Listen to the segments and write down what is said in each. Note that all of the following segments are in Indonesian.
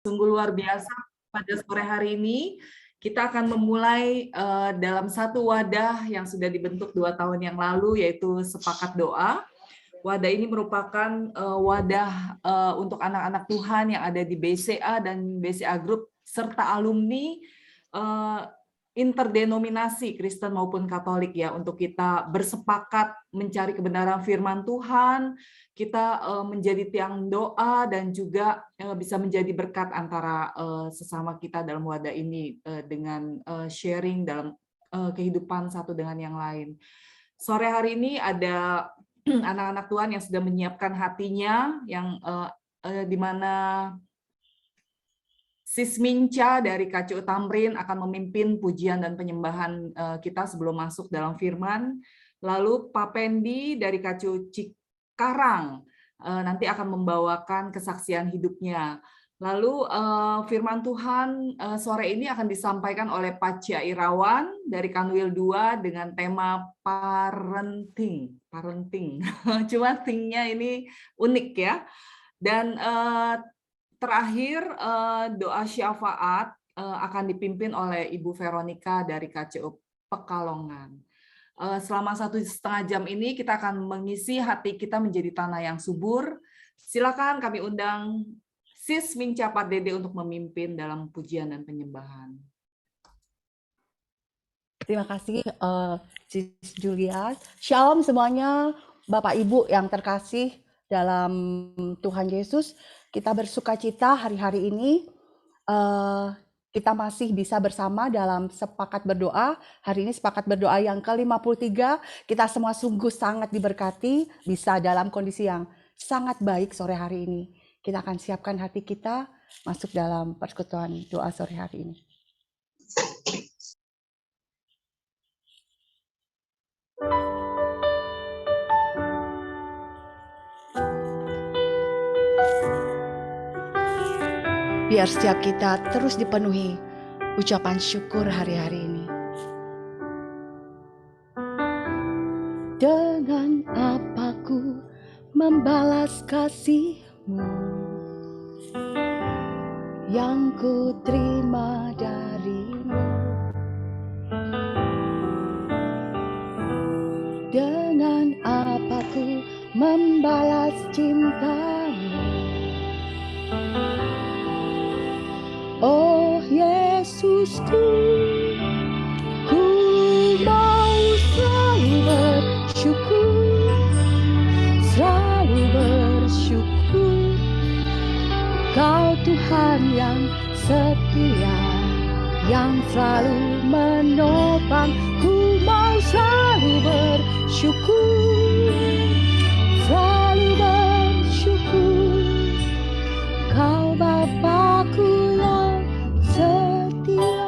Sungguh luar biasa pada sore hari ini. Kita akan memulai dalam satu wadah yang sudah dibentuk 2 tahun yang lalu, yaitu Sepakat Doa. Wadah ini merupakan wadah untuk anak-anak Tuhan yang ada di BCA dan BCA Group, serta alumni interdenominasi Kristen maupun Katolik ya, untuk kita bersepakat mencari kebenaran firman Tuhan, kita menjadi tiang doa dan juga bisa menjadi berkat antara sesama kita dalam wadah ini dengan sharing dalam kehidupan satu dengan yang lain. Sore hari ini ada anak-anak Tuhan yang sudah menyiapkan hatinya, yang di mana Sis Minca dari KCU Tamrin akan memimpin pujian dan penyembahan kita sebelum masuk dalam firman. Lalu Pak Pendi dari KCU Cikarang nanti akan membawakan kesaksian hidupnya. Lalu firman Tuhan sore ini akan disampaikan oleh Pak Cia Irawan dari Kanwil 2 dengan tema parenting. Cuma thing-nya ini unik ya. Dan terakhir, doa syafaat akan dipimpin oleh Ibu Veronica dari KCU Pekalongan. Selama 1,5 jam ini kita akan mengisi hati kita menjadi tanah yang subur. Silakan kami undang Sis Minca Pardede untuk memimpin dalam pujian dan penyembahan. Terima kasih Sis Julia. Shalom semuanya, Bapak Ibu yang terkasih dalam Tuhan Yesus. Kita bersukacita hari-hari ini kita masih bisa bersama dalam Sepakat Berdoa. Hari ini Sepakat Berdoa yang ke-53. Kita semua sungguh sangat diberkati, bisa dalam kondisi yang sangat baik sore hari ini. Kita akan siapkan hati kita masuk dalam persekutuan doa sore hari ini. Biar setiap kita terus dipenuhi ucapan syukur hari-hari ini. Dengan apa ku membalas kasih-Mu yang ku terima dari-Mu. Dengan apa ku membalas cinta-Mu. Oh Yesusku, ku mau selalu bersyukur, selalu bersyukur. Kau Tuhan yang setia, yang selalu menopang. Ku mau selalu bersyukur, selalu bersyukur. Kau Bapakku yang setia.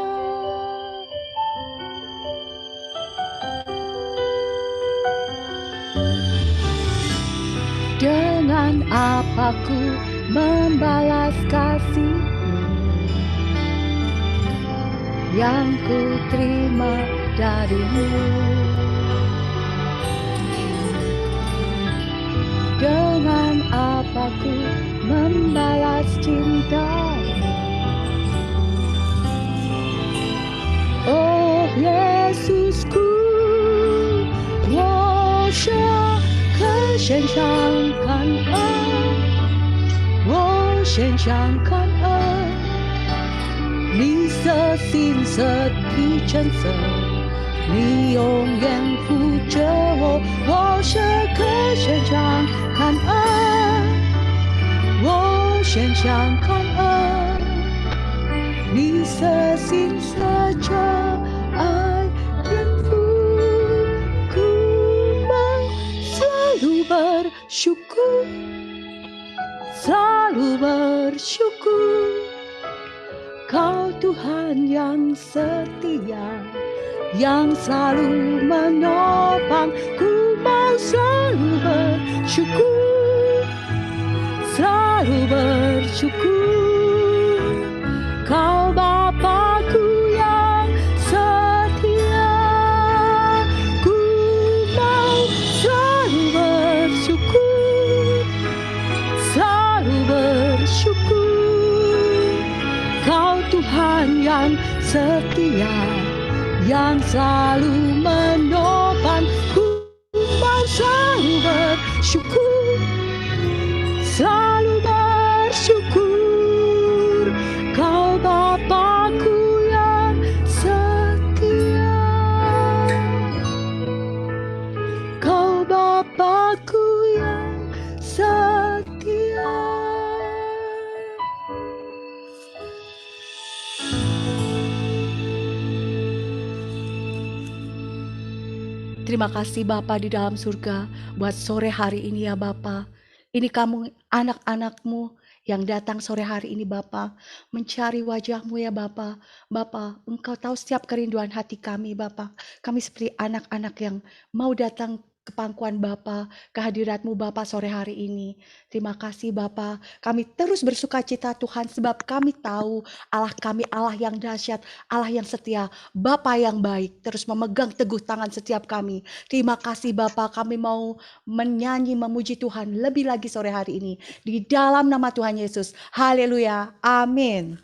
Dengan apa ku membalas kasih-Mu yang ku terima dari-Mu. Dengan apa ku membalas cinta-Mu. Oh Yesusku, 我是可献上感恩，我献上感恩，你舍心舍地真色，你永远扶着我，我是可献上感恩，我献上感恩，你舍心舍着爱天赋，ku mau selalu bersyukur, selalu bersyukur. Kau Tuhan yang setia, yang selalu menopang. Ku mau selalu bersyukur, selalu bersyukur. Kau Bapakku yang setia, ku mau selalu bersyukur, selalu bersyukur. Tuhan yang setia, yang selalu menopang. Ku mau selalu bersyukur, selalu bersyukur. Kau Bapa-Ku yang setia, Kau Bapa-Ku yang setia. Terima kasih Bapa di dalam surga buat sore hari ini ya Bapa. Ini kamu anak-anak-Mu yang datang sore hari ini Bapa, mencari wajah-Mu ya Bapa. Bapa, Engkau tahu setiap kerinduan hati kami Bapa. Kami seperti anak-anak yang mau datang ke pangkuan Bapa, kehadirat-Mu Bapa sore hari ini. Terima kasih Bapa. Kami terus bersuka cita Tuhan sebab kami tahu Allah kami Allah yang dahsyat, Allah yang setia, Bapa yang baik, terus memegang teguh tangan setiap kami. Terima kasih Bapa, kami mau menyanyi memuji Tuhan lebih lagi sore hari ini. Di dalam nama Tuhan Yesus. Haleluya. Amin.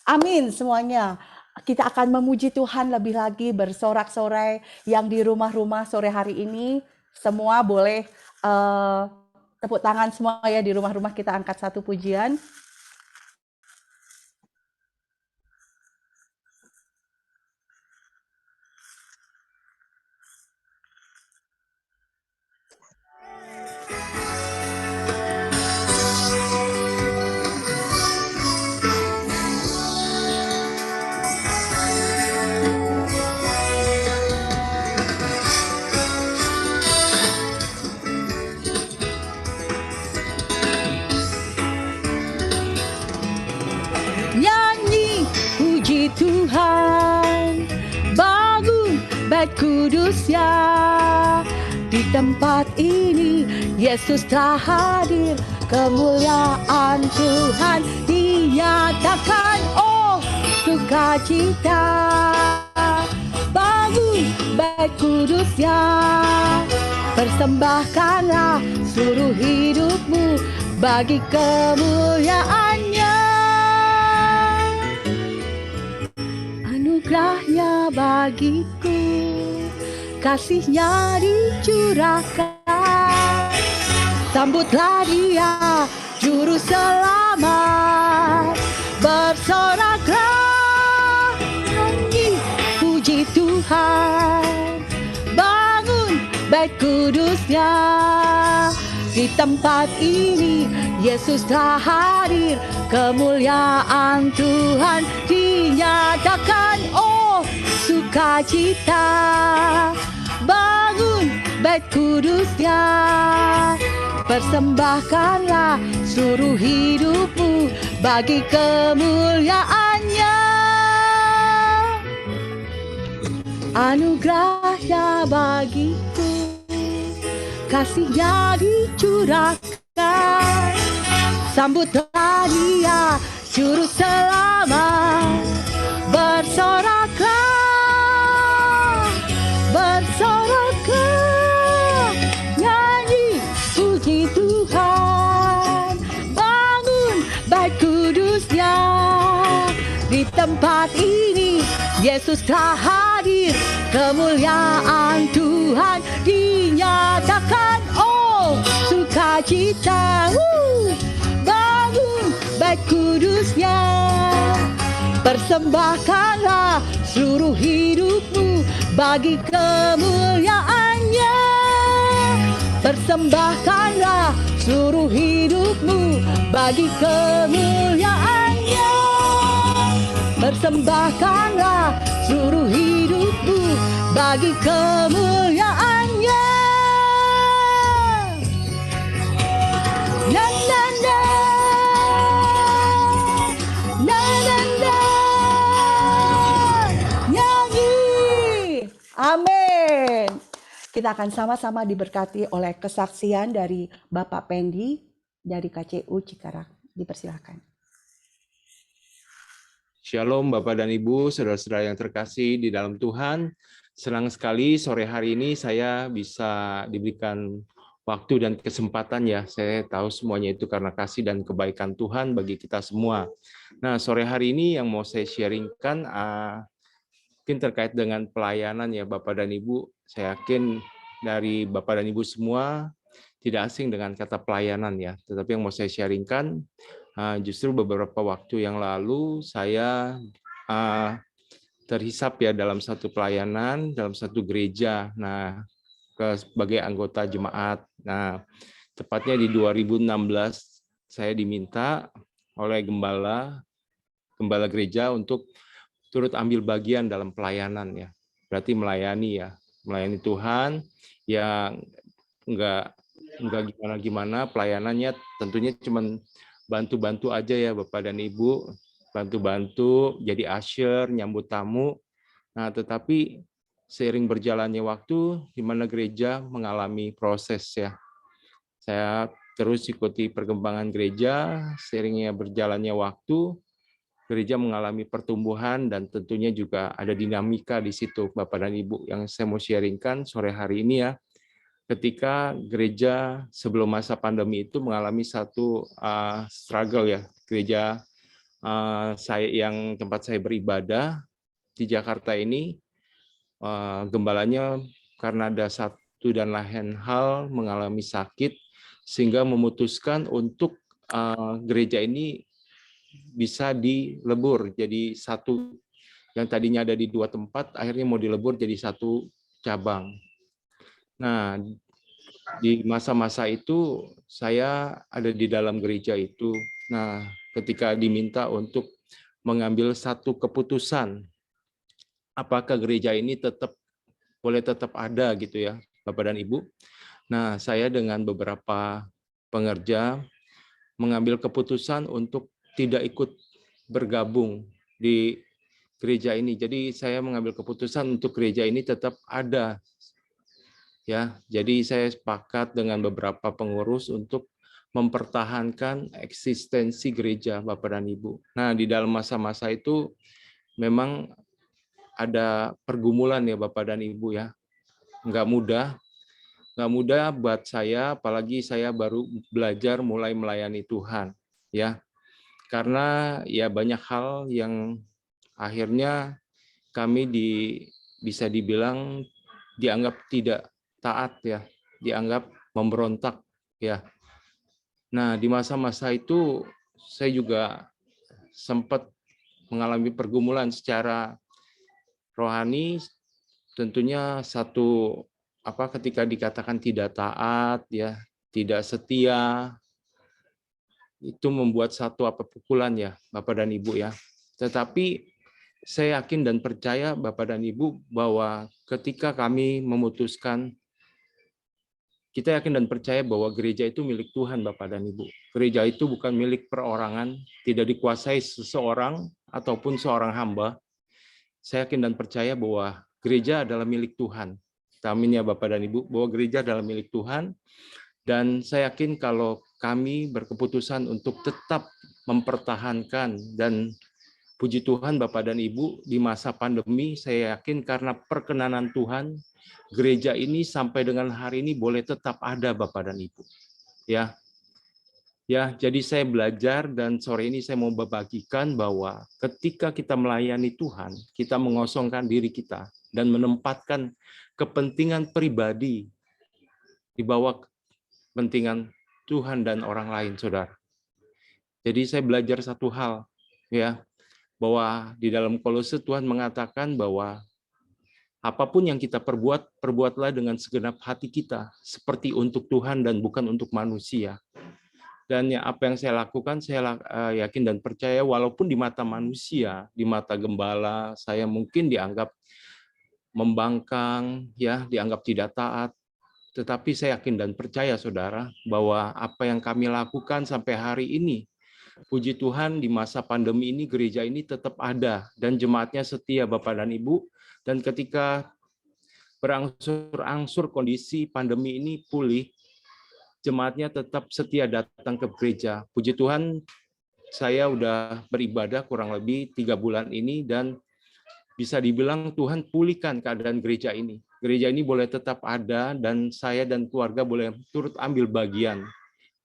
Amin semuanya. Kita akan memuji Tuhan lebih lagi bersorak-sorai yang di rumah-rumah sore hari ini. Semua boleh tepuk tangan semua ya di rumah-rumah, kita angkat satu pujian. Nyanyi puji Tuhan, bangun bait kudus-Nya. Di tempat ini Yesus telah hadir, kemuliaan Tuhan dinyatakan. Oh sukacita, bangun bait kudus-Nya. Persembahkanlah seluruh hidupmu bagi kemuliaan-Nya. Anugerah-Nya bagiku, kasih-Nya dicurahkan. Sambutlah Dia, Juru Selamat, bersoraklah, nyanyi puji Tuhan. Bangun bait kudus-Nya. Di tempat ini Yesus telah hadir, kemuliaan Tuhan dinyatakan. Oh sukacita, bangun bait kudus-Nya. Persembahkanlah seluruh hidupmu bagi kemuliaan-Nya. Anugerah-Nya bagiku, kasih-Nya dicurahkan. Sambutlah Dia, Juru Selamat, bersoraklah, bersoraklah, nyanyi puji Tuhan. Bangun bait kudus-Nya. Di tempat ini Yesus telah hadir, kemuliaan Tuhan dinyatakan. Oh sukacita, bangun bait kudus-Nya. Persembahkanlah seluruh hidupmu bagi kemuliaan-Nya. Persembahkanlah seluruh hidupmu bagi kemuliaan-Nya. Persembahkanlah seluruh hidupmu bagi kemuliaan-Nya. Na na na, na na na, nyanyi. Amin. Kita akan sama-sama diberkati oleh kesaksian dari Bapak Pendi dari KCU Cikarang. Dipersilakan. Shalom Bapak dan Ibu, saudara-saudara yang terkasih di dalam Tuhan. Senang sekali sore hari ini saya bisa diberikan waktu dan kesempatan ya. Saya tahu semuanya itu karena kasih dan kebaikan Tuhan bagi kita semua. Nah, sore hari ini yang mau saya sharingkan mungkin terkait dengan pelayanan ya Bapak dan Ibu. Saya yakin dari Bapak dan Ibu semua tidak asing dengan kata pelayanan ya. Tetapi yang mau saya sharingkan justru beberapa waktu yang lalu saya terhisap ya dalam satu pelayanan, dalam satu gereja. Nah, sebagai anggota jemaat. Nah, tepatnya di 2016 saya diminta oleh gembala gereja untuk turut ambil bagian dalam pelayanan ya. Berarti melayani Tuhan yang enggak gimana-gimana, pelayanannya tentunya cuman bantu-bantu aja ya Bapak dan Ibu, bantu-bantu jadi usher, nyambut tamu. Nah, tetapi seiring berjalannya waktu, di mana gereja mengalami proses ya. Saya terus ikuti perkembangan gereja, seiringnya berjalannya waktu, gereja mengalami pertumbuhan dan tentunya juga ada dinamika di situ, Bapak dan Ibu, yang saya mau sharingkan sore hari ini ya. Ketika gereja sebelum masa pandemi itu mengalami satu struggle ya, gereja saya yang tempat saya beribadah di Jakarta ini, gembalanya karena ada satu dan lain hal mengalami sakit sehingga memutuskan untuk gereja ini bisa dilebur jadi satu, yang tadinya ada di 2 tempat akhirnya mau dilebur jadi satu cabang. Nah, di masa-masa itu saya ada di dalam gereja itu. Nah, ketika diminta untuk mengambil satu keputusan, apakah gereja ini boleh tetap ada gitu ya, Bapak dan Ibu. Nah, saya dengan beberapa pengerja mengambil keputusan untuk tidak ikut bergabung di gereja ini. Jadi saya mengambil keputusan untuk gereja ini tetap ada. Ya, jadi saya sepakat dengan beberapa pengurus untuk mempertahankan eksistensi gereja Bapak dan Ibu. Nah, di dalam masa-masa itu memang ada pergumulan ya Bapak dan Ibu ya. Nggak mudah buat saya, apalagi saya baru belajar mulai melayani Tuhan ya. Karena ya banyak hal yang akhirnya kami bisa dibilang dianggap tidak taat ya, dianggap memberontak ya. Nah, di masa-masa itu saya juga sempat mengalami pergumulan secara rohani, tentunya ketika dikatakan tidak taat ya, tidak setia, itu membuat satu pukulan ya Bapak dan Ibu ya. Tetapi saya yakin dan percaya Bapak dan Ibu bahwa ketika kami memutuskan, kita yakin dan percaya bahwa gereja itu milik Tuhan Bapak dan Ibu. Gereja itu bukan milik perorangan, tidak dikuasai seseorang ataupun seorang hamba. Saya yakin dan percaya bahwa gereja adalah milik Tuhan. Amin ya Bapak dan Ibu, bahwa gereja adalah milik Tuhan. Dan saya yakin kalau kami berkeputusan untuk tetap mempertahankan, dan puji Tuhan Bapak dan Ibu, di masa pandemi saya yakin karena perkenanan Tuhan, gereja ini sampai dengan hari ini boleh tetap ada Bapak dan Ibu. Ya. Ya, jadi saya belajar dan sore ini saya mau membagikan bahwa ketika kita melayani Tuhan, kita mengosongkan diri kita dan menempatkan kepentingan pribadi di bawah kepentingan Tuhan dan orang lain, Saudara. Jadi saya belajar satu hal ya, bahwa di dalam Kolose Tuhan mengatakan bahwa apapun yang kita perbuatlah dengan segenap hati kita, seperti untuk Tuhan dan bukan untuk manusia. Dan ya, apa yang saya lakukan, saya yakin dan percaya walaupun di mata manusia, di mata gembala, saya mungkin dianggap membangkang, ya, dianggap tidak taat. Tetapi saya yakin dan percaya, Saudara, bahwa apa yang kami lakukan sampai hari ini, puji Tuhan di masa pandemi ini, gereja ini tetap ada, dan jemaatnya setia, Bapak dan Ibu. Dan ketika berangsur-angsur kondisi pandemi ini pulih, jemaatnya tetap setia datang ke gereja. Puji Tuhan, saya udah beribadah kurang lebih 3 bulan ini dan bisa dibilang Tuhan pulihkan keadaan gereja ini. gereja ini boleh tetap ada dan saya dan keluarga boleh turut ambil bagian.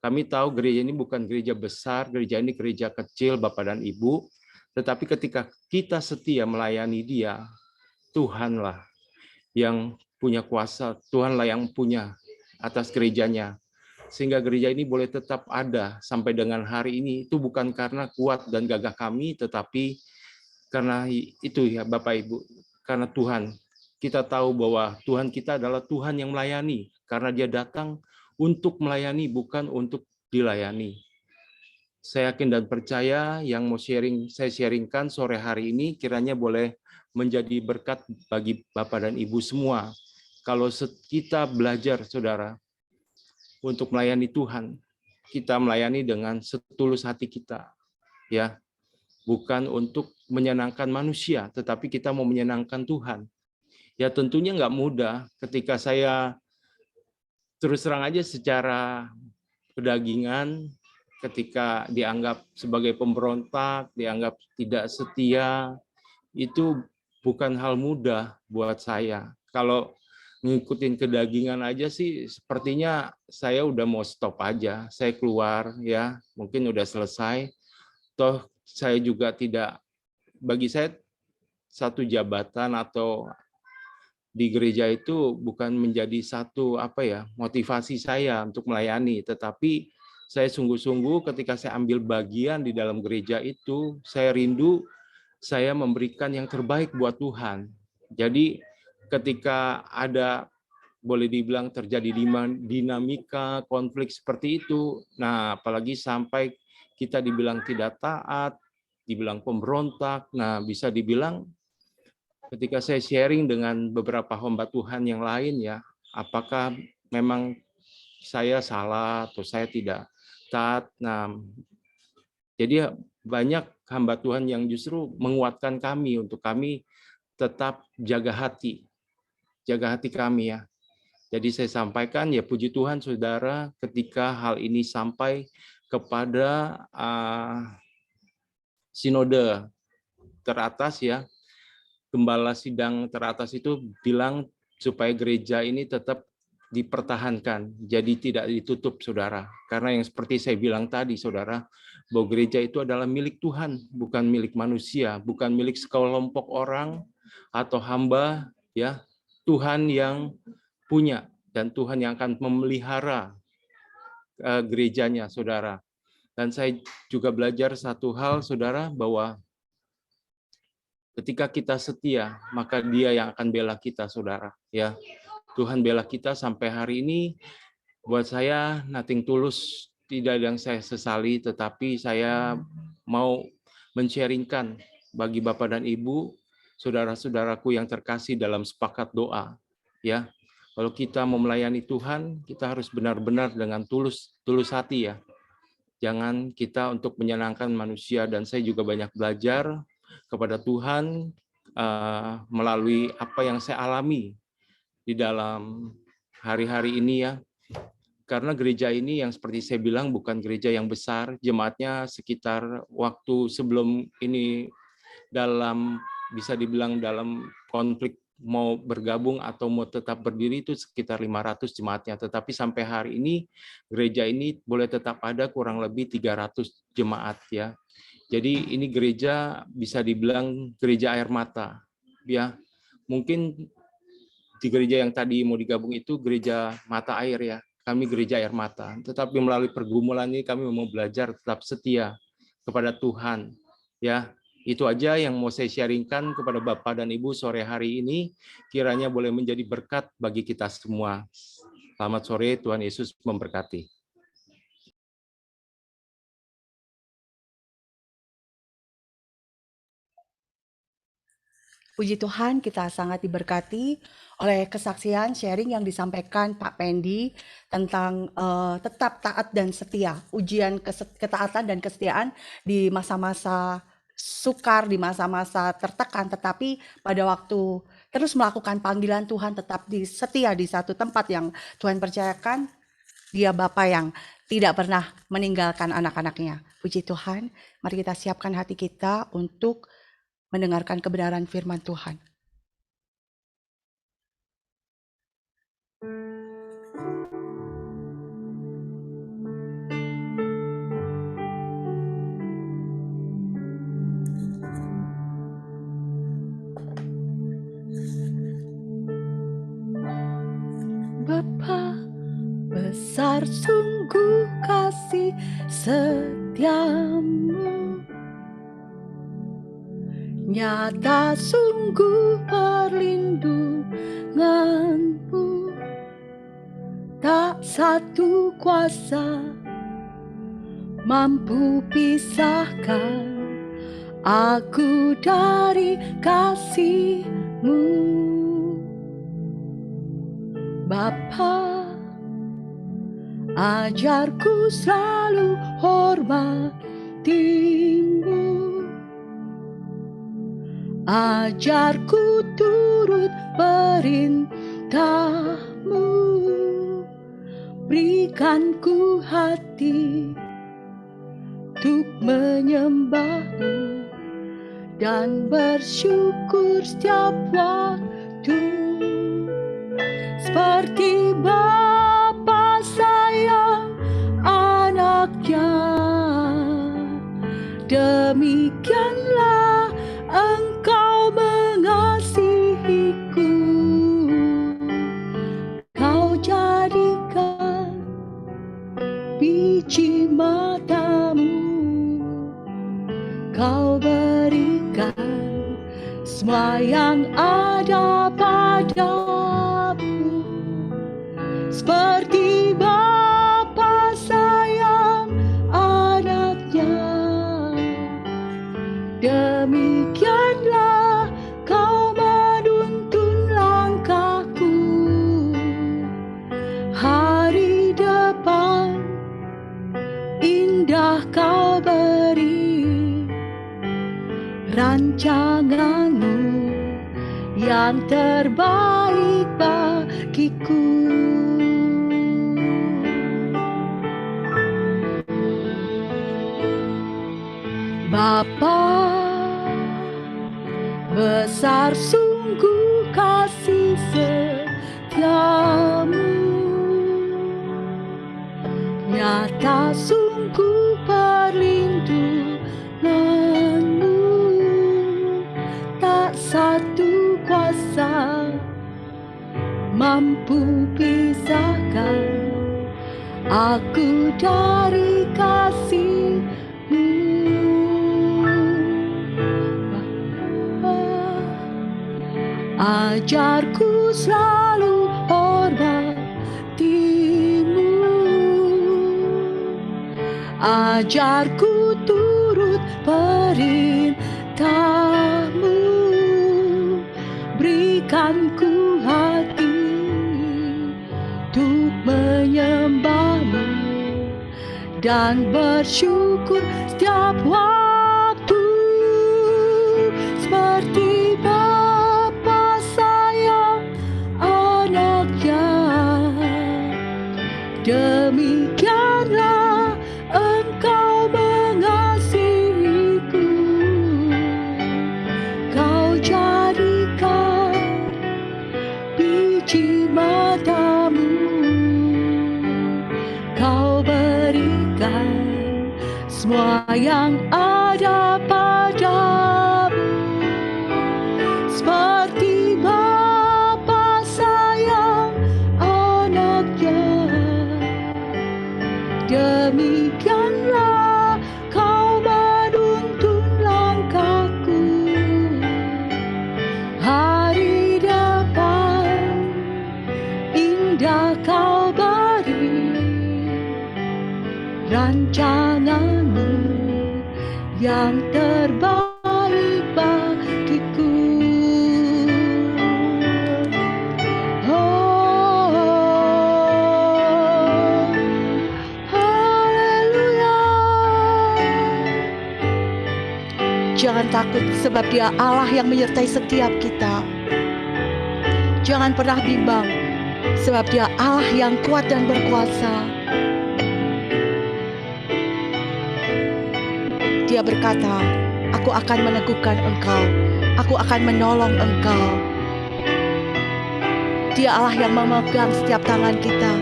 Kami tahu gereja ini bukan gereja besar, gereja ini gereja kecil, Bapak dan Ibu. Tetapi ketika kita setia melayani Dia, Tuhanlah yang punya kuasa, Tuhanlah yang punya atas gerejanya. Sehingga gereja ini boleh tetap ada sampai dengan hari ini. Itu bukan karena kuat dan gagah kami, tetapi karena itu ya Bapak Ibu, karena Tuhan. Kita tahu bahwa Tuhan kita adalah Tuhan yang melayani, karena Dia datang untuk melayani, bukan untuk dilayani. Saya yakin dan percaya yang mau saya sharingkan sore hari ini kiranya boleh menjadi berkat bagi Bapak dan Ibu semua. Kalau kita belajar, saudara, untuk melayani Tuhan, kita melayani dengan setulus hati kita, ya, bukan untuk menyenangkan manusia, tetapi kita mau menyenangkan Tuhan. Ya tentunya nggak mudah ketika saya terus terang aja secara pedagingan, ketika dianggap sebagai pemberontak, dianggap tidak setia, itu bukan hal mudah buat saya. Kalau ngikutin kedagingan aja sih sepertinya saya udah mau stop aja, saya keluar ya, mungkin udah selesai. Toh saya juga tidak, bagi saya satu jabatan atau di gereja itu bukan menjadi satu motivasi saya untuk melayani, tetapi saya sungguh-sungguh ketika saya ambil bagian di dalam gereja itu, saya rindu saya memberikan yang terbaik buat Tuhan. Jadi ketika ada, boleh dibilang terjadi dinamika, konflik seperti itu, nah apalagi sampai kita dibilang tidak taat, dibilang pemberontak, nah bisa dibilang ketika saya sharing dengan beberapa hamba Tuhan yang lain ya, apakah memang saya salah atau saya tidak taat. Nah, jadi banyak hamba Tuhan yang justru menguatkan kami untuk kami tetap jaga hati kami ya. Jadi saya sampaikan ya puji Tuhan saudara ketika hal ini sampai kepada sinode teratas ya, gembala sidang teratas itu bilang supaya gereja ini tetap dipertahankan, jadi tidak ditutup, saudara. Karena yang seperti saya bilang tadi, saudara, bahwa gereja itu adalah milik Tuhan, bukan milik manusia, bukan milik sekelompok orang atau hamba, ya. Tuhan yang punya dan Tuhan yang akan memelihara gerejanya, saudara. Dan saya juga belajar satu hal, saudara, bahwa ketika kita setia, maka Dia yang akan bela kita, saudara. Ya, Tuhan bela kita sampai hari ini. Buat saya, nothing tulus, tidak ada yang saya sesali, tetapi saya mau men-sharingkan bagi Bapak dan Ibu, saudara-saudaraku yang terkasih dalam sepakat doa. Ya, kalau kita mau melayani Tuhan, kita harus benar-benar dengan tulus hati ya. Jangan kita untuk menyenangkan manusia, dan saya juga banyak belajar kepada Tuhan melalui apa yang saya alami di dalam hari-hari ini ya. Karena gereja ini yang seperti saya bilang bukan gereja yang besar, jemaatnya sekitar waktu sebelum ini dalam bisa dibilang dalam konflik mau bergabung atau mau tetap berdiri itu sekitar 500 jemaatnya, tetapi sampai hari ini gereja ini boleh tetap ada kurang lebih 300 jemaat ya. Jadi ini gereja bisa dibilang gereja air mata ya. Mungkin di gereja yang tadi mau digabung itu gereja mata air ya. Kami gereja air mata, tetapi melalui pergumulan ini kami mau belajar tetap setia kepada Tuhan ya. Itu aja yang mau saya sharingkan kepada Bapak dan Ibu sore hari ini, kiranya boleh menjadi berkat bagi kita semua. Selamat sore, Tuhan Yesus memberkati. Puji Tuhan, kita sangat diberkati oleh kesaksian sharing yang disampaikan Pak Pendi tentang tetap taat dan setia, ujian ketaatan dan kesetiaan di masa-masa sukar, di masa-masa tertekan, tetapi pada waktu terus melakukan panggilan Tuhan tetap setia di satu tempat yang Tuhan percayakan. Dia Bapa yang tidak pernah meninggalkan anak-anaknya. Puji Tuhan, mari kita siapkan hati kita untuk mendengarkan kebenaran firman Tuhan. setiamu. Nyata sungguh perlindunganmu, tak satu kuasa mampu pisahkan aku dari kasih-Mu. Bapa, ajarku selalu hormati-Mu, ajarku turut perintah-Mu, berikan ku hati untuk menyembah-Mu dan bersyukur setiap waktu. Seperti Bapa sayang anaknya, demikianlah Engkau mengasihiku. Kau jadikan biji matamu, Kau berikan semua yang ada padamu. Seperti Bapa sayang anaknya, demikianlah Kau menuntun langkahku. Hari depan indah Kau beri, rancangan-Mu yang terbaik bagiku. Bapa, besar sungguh kasih setiamu, nyata sungguh perlindungan-Mu, tak satu kuasa mampu pisahkan aku dari kasih-Mu. Ajarku selalu hormati-Mu, ajarku turut perintah-Mu, berikan ku hati untuk menyembah-Mu dan bersyukur setiap waktu. Seperti Bapa sayang anaknya, demikianlah Engkau mengasihiku. Kau jadikan biji matamu, Kau berikan semua yang ada padamu. Seperti Bapa sayang anaknya, demikianlah Kau menuntun langkahku. Hari depan indah Kau beri, rancangan-Mu yang terbaik bagiku. Oh, haleluya. Jangan takut, sebab Dia Allah yang menyertai setiap kita. Jangan pernah bimbang, sebab Dia Allah yang kuat dan berkuasa. Dia berkata, aku akan meneguhkan engkau, aku akan menolong engkau. Dia Allah yang memegang setiap tangan kita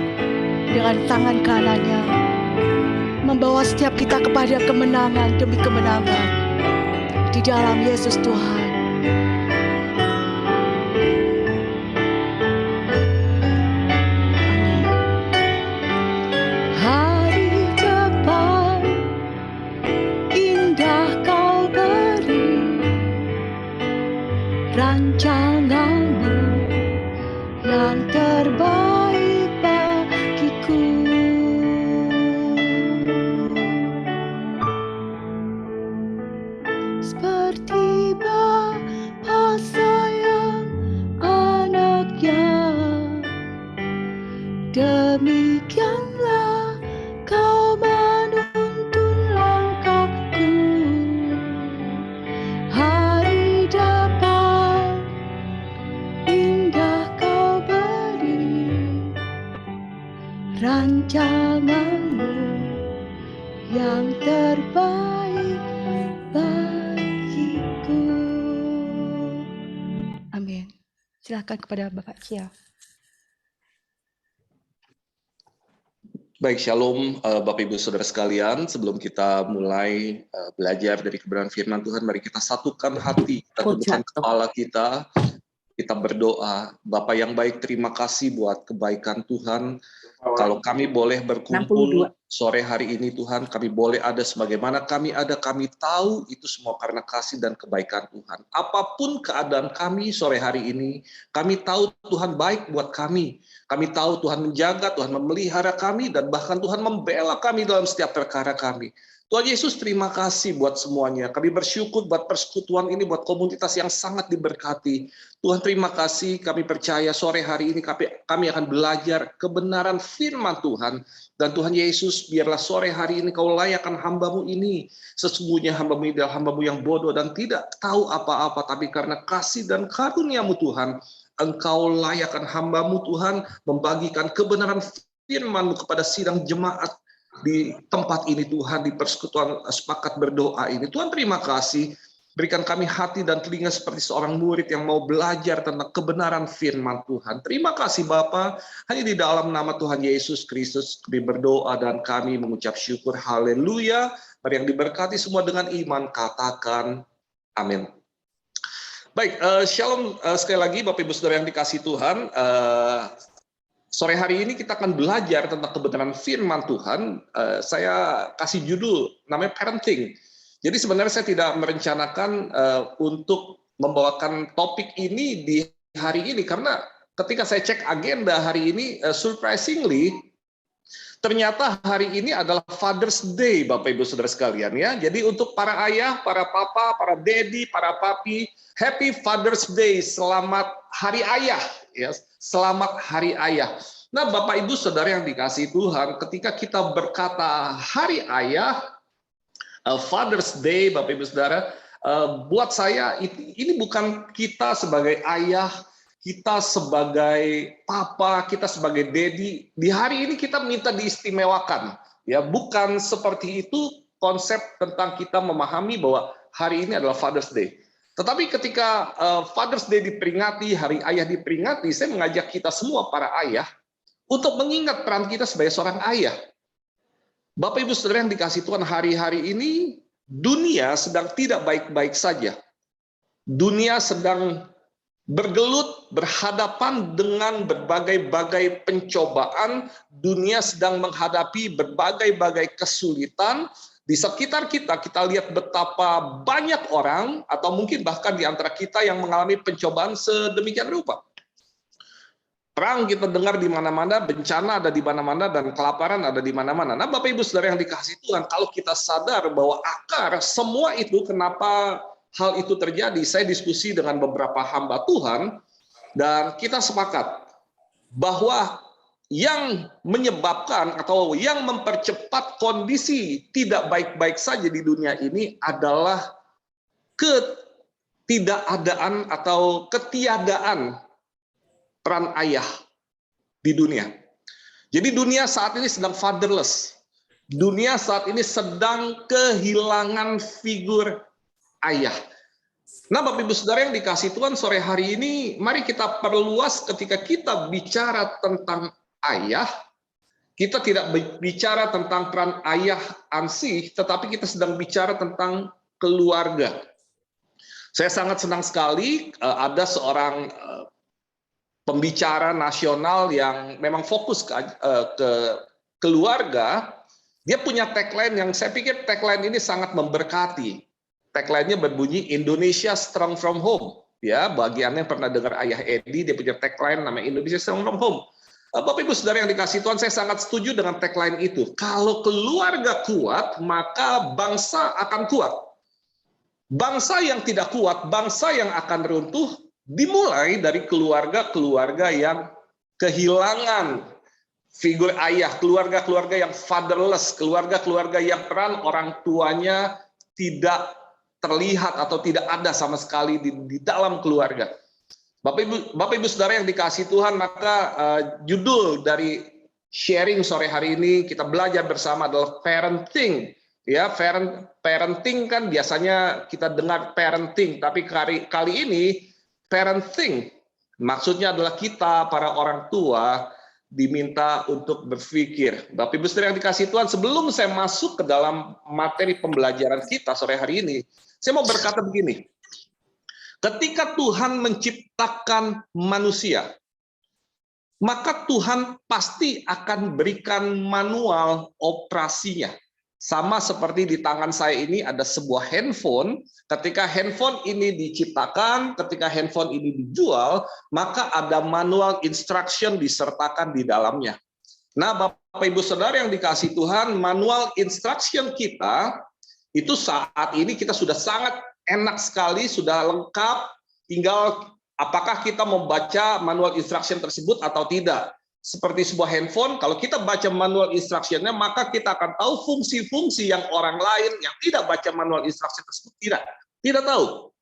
dengan tangan kanannya, membawa setiap kita kepada kemenangan demi kemenangan di dalam Yesus Tuhan. Hari depan rancanganmu yang terbaik bagiku. Seperti Bapa sayang anaknya, demikianlah kau menuntun langkahku. Hari depan indah kau beri, rancanganmu yang terbaik bagiku. Amin. Silakan kepada Bapak Cia. Baik, Shalom Bapak Ibu Saudara sekalian. Sebelum kita mulai belajar dari kebenaran firman Tuhan, mari kita satukan hati, kita tundukkan kepala kita berdoa. Bapa yang baik, terima kasih buat kebaikan Tuhan. Kalau kami boleh berkumpul sore hari ini Tuhan, kami boleh ada sebagaimana kami ada, kami tahu itu semua karena kasih dan kebaikan Tuhan. Apapun keadaan kami sore hari ini, kami tahu Tuhan baik buat kami. Kami tahu Tuhan menjaga, Tuhan memelihara kami, dan bahkan Tuhan membela kami dalam setiap perkara kami. Tuhan Yesus, terima kasih buat semuanya. Kami bersyukur buat persekutuan ini, buat komunitas yang sangat diberkati. Tuhan, terima kasih. Kami percaya sore hari ini kami akan belajar kebenaran firman Tuhan. Dan Tuhan Yesus, biarlah sore hari ini kau layakkan hamba-Mu ini. Sesungguhnya hamba-Mu ini adalah hamba-Mu yang bodoh dan tidak tahu apa-apa. Tapi karena kasih dan karunia-Mu Tuhan, Engkau layakkan hamba-Mu Tuhan, membagikan kebenaran firman-Mu kepada sidang jemaat di tempat ini Tuhan, di persekutuan sepakat berdoa ini. Tuhan, terima kasih. Berikan kami hati dan telinga seperti seorang murid yang mau belajar tentang kebenaran firman Tuhan. Terima kasih Bapa. Hanya di dalam nama Tuhan Yesus Kristus kami berdoa dan kami mengucap syukur. Haleluya. Mari yang diberkati semua dengan iman katakan amin. Baik, shalom sekali lagi Bapak Ibu Saudara yang dikasihi Tuhan. Sore hari ini kita akan belajar tentang kebenaran firman Tuhan. Saya kasih judul namanya parenting. Jadi sebenarnya saya tidak merencanakan untuk membawakan topik ini di hari ini, karena ketika saya cek agenda hari ini, surprisingly ternyata hari ini adalah Father's Day, Bapak Ibu Saudara sekalian ya. Jadi untuk para ayah, para papa, para daddy, para papi, Happy Father's Day, selamat Hari Ayah ya. Selamat Hari Ayah. Nah, Bapak Ibu Saudara yang dikasihi Tuhan, ketika kita berkata Hari Ayah, Father's Day, Bapak Ibu Saudara, buat saya ini bukan kita sebagai ayah, kita sebagai papa, kita sebagai daddy. Di hari ini kita minta diistimewakan, ya, bukan seperti itu konsep tentang kita memahami bahwa hari ini adalah Father's Day. Tetapi ketika Father's Day diperingati, Hari Ayah diperingati, saya mengajak kita semua para ayah untuk mengingat peran kita sebagai seorang ayah. Bapak Ibu Saudara yang dikasihi Tuhan, hari-hari ini dunia sedang tidak baik-baik saja. Dunia sedang bergelut, berhadapan dengan berbagai-bagai pencobaan. Dunia sedang menghadapi berbagai-bagai kesulitan. Di sekitar kita, kita lihat betapa banyak orang, atau mungkin bahkan di antara kita yang mengalami pencobaan sedemikian rupa. Perang kita dengar di mana-mana, bencana ada di mana-mana, dan kelaparan ada di mana-mana. Nah, Bapak Ibu Saudara yang dikasihi Tuhan, kalau kita sadar bahwa akar semua itu, kenapa hal itu terjadi, saya diskusi dengan beberapa hamba Tuhan, dan kita sepakat bahwa yang menyebabkan atau yang mempercepat kondisi tidak baik-baik saja di dunia ini adalah ketidakadaan atau ketiadaan peran ayah di dunia. Jadi dunia saat ini sedang fatherless. Dunia saat ini sedang kehilangan figur ayah. Nah, Bapak Ibu Saudara yang dikasihi Tuhan, sore hari ini mari kita perluas ketika kita bicara tentang ayah. Kita tidak bicara tentang peran ayah ansih, tetapi kita sedang bicara tentang keluarga. Saya sangat senang sekali ada seorang pembicara nasional yang memang fokus ke keluarga. Dia punya tagline yang saya pikir tagline ini sangat memberkati. Tagline-nya berbunyi Indonesia Strong from Home. Ya, bagiannya pernah dengar Ayah Edi, dia punya tagline namanya Indonesia Strong from Home. Bapak Ibu Saudara yang dikasih Tuhan, saya sangat setuju dengan tagline itu. Kalau keluarga kuat, maka bangsa akan kuat. Bangsa yang tidak kuat, bangsa yang akan runtuh, dimulai dari keluarga-keluarga yang kehilangan figur ayah, keluarga-keluarga yang fatherless, keluarga-keluarga yang peran orang tuanya tidak terlihat atau tidak ada sama sekali di dalam keluarga. Bapak Ibu Saudara yang dikasih Tuhan, maka judul dari sharing sore hari ini kita belajar bersama adalah parenting. Ya, parenting kan biasanya kita dengar parenting, tapi kali ini parenting maksudnya adalah kita para orang tua diminta untuk berpikir. Bapak Ibu Saudara yang dikasih Tuhan, sebelum saya masuk ke dalam materi pembelajaran kita sore hari ini, saya mau berkata begini. Ketika Tuhan menciptakan manusia, maka Tuhan pasti akan berikan manual operasinya. Sama seperti di tangan saya ini ada sebuah handphone, ketika handphone ini diciptakan, ketika handphone ini dijual, maka ada manual instruction disertakan di dalamnya. Nah, Bapak Ibu Saudara yang dikasih Tuhan, manual instruction kita, itu saat ini kita sudah sangat enak sekali, sudah lengkap, tinggal apakah kita membaca manual instruction tersebut atau tidak. Seperti sebuah handphone, kalau kita baca manual instruction-nya, maka kita akan tahu fungsi-fungsi yang orang lain yang tidak baca manual instruction tersebut tidak tahu.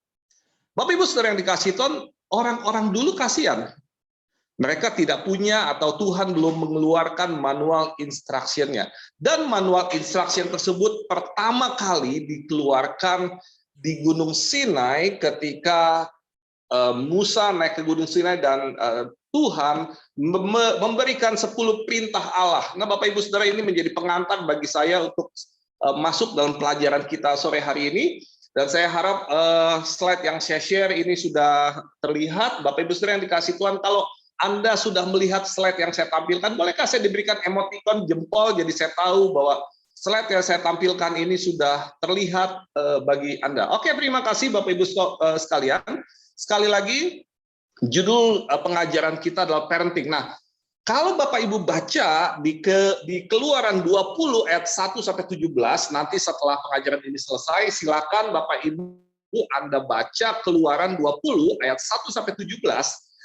Bapak Ibu Saudara yang dikasih Tuhan, orang-orang dulu kasihan. Mereka tidak punya atau Tuhan belum mengeluarkan manual instruction-nya. Dan manual instruction tersebut pertama kali dikeluarkan di Gunung Sinai ketika Musa naik ke Gunung Sinai dan Tuhan memberikan 10 perintah Allah. Nah, Bapak Ibu Saudara, ini menjadi pengantar bagi saya untuk masuk dalam pelajaran kita sore hari ini. Dan saya harap slide yang saya share ini sudah terlihat. Bapak Ibu Saudara yang dikasih Tuhan, kalau Anda sudah melihat slide yang saya tampilkan, bolehkah saya diberikan emoticon jempol, jadi saya tahu bahwa slide yang saya tampilkan ini sudah terlihat bagi Anda. Oke, terima kasih Bapak Ibu sekalian. Sekali lagi, judul pengajaran kita adalah parenting. Nah, kalau Bapak Ibu baca di Keluaran 20 ayat 1 sampai 17, nanti setelah pengajaran ini selesai, silakan Bapak Ibu Anda baca Keluaran 20 ayat 1 sampai 17.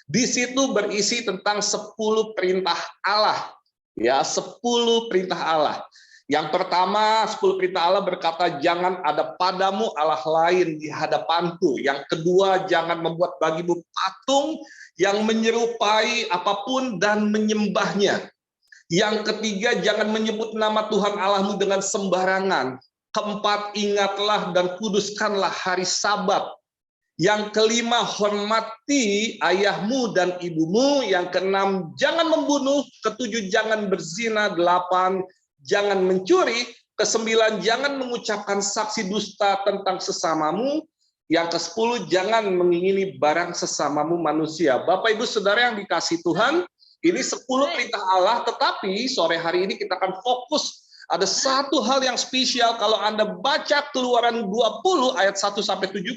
Di situ berisi tentang 10 perintah Allah. Ya, 10 perintah Allah. Yang pertama, 10 perintah Allah berkata, jangan ada padamu Allah lain di hadapanku. Yang kedua, jangan membuat bagimu patung yang menyerupai apapun dan menyembahnya. Yang ketiga, jangan menyebut nama Tuhan Allahmu dengan sembarangan. Keempat, ingatlah dan kuduskanlah hari Sabat. Yang kelima, hormati ayahmu dan ibumu. Yang keenam, jangan membunuh. Ketujuh, jangan berzina. Delapan, jangan mencuri. Kesembilan, jangan mengucapkan saksi dusta tentang sesamamu. Yang ke-10, jangan mengingini barang sesamamu manusia. Bapak Ibu Saudara yang dikasih Tuhan, ini 10 perintah Allah, tetapi sore hari ini kita akan fokus. Ada satu hal yang spesial kalau Anda baca Keluaran 20 ayat 1 sampai 17,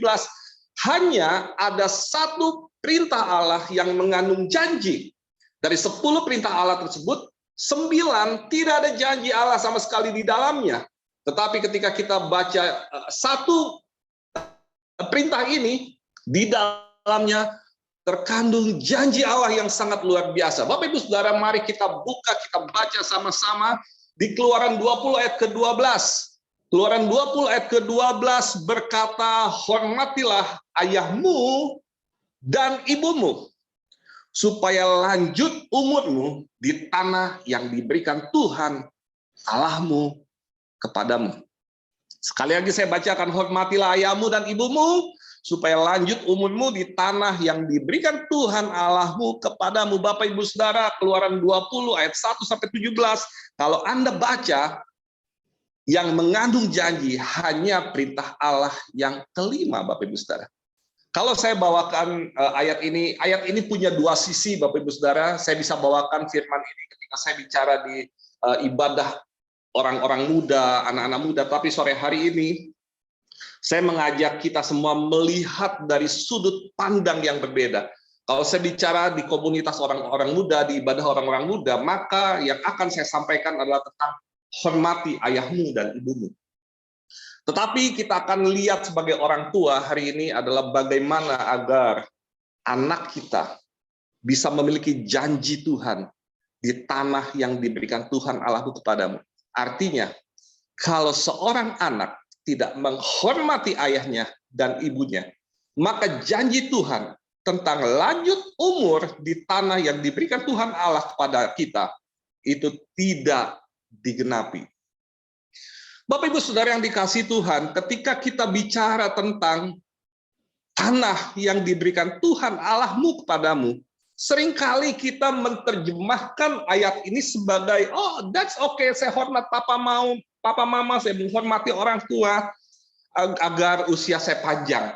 hanya ada satu perintah Allah yang mengandung janji. Dari 10 perintah Allah tersebut, 9 tidak ada janji Allah sama sekali di dalamnya. Tetapi ketika kita baca satu perintah ini, di dalamnya terkandung janji Allah yang sangat luar biasa. Bapak Ibu Saudara, mari kita buka, kita baca sama-sama di Keluaran 20 ayat ke-12. Keluaran 20 ayat ke-12 berkata, hormatilah ayahmu dan ibumu, supaya lanjut umurmu di tanah yang diberikan Tuhan Allahmu kepadamu. Sekali lagi saya bacakan, hormatilah ayahmu dan ibumu, supaya lanjut umurmu di tanah yang diberikan Tuhan Allahmu kepadamu. Bapak Ibu Saudara, Keluaran 20 ayat 1 sampai 17, kalau Anda baca, yang mengandung janji hanya perintah Allah yang kelima, Bapak Ibu Saudara. Kalau saya bawakan ayat ini punya dua sisi, Bapak Ibu Saudara. Saya bisa bawakan firman ini ketika saya bicara di ibadah orang-orang muda, anak-anak muda, tapi sore hari ini Saya mengajak kita semua melihat dari sudut pandang yang berbeda. Kalau saya bicara di komunitas orang-orang muda, di ibadah orang-orang muda, maka yang akan saya sampaikan adalah tentang hormati ayahmu dan ibumu. Tetapi kita akan lihat sebagai orang tua hari ini adalah bagaimana agar anak kita bisa memiliki janji Tuhan di tanah yang diberikan Tuhan Allahmu kepadamu. Artinya, kalau seorang anak tidak menghormati ayahnya dan ibunya, maka janji Tuhan tentang lanjut umur di tanah yang diberikan Tuhan Allah kepada kita itu tidak digenapi. Bapak Ibu Saudara yang dikasihi Tuhan, ketika kita bicara tentang tanah yang diberikan Tuhan Allahmu kepadamu, seringkali kita menerjemahkan ayat ini sebagai, oh that's okay, saya hormat papa mama, saya menghormati orang tua agar usia saya panjang,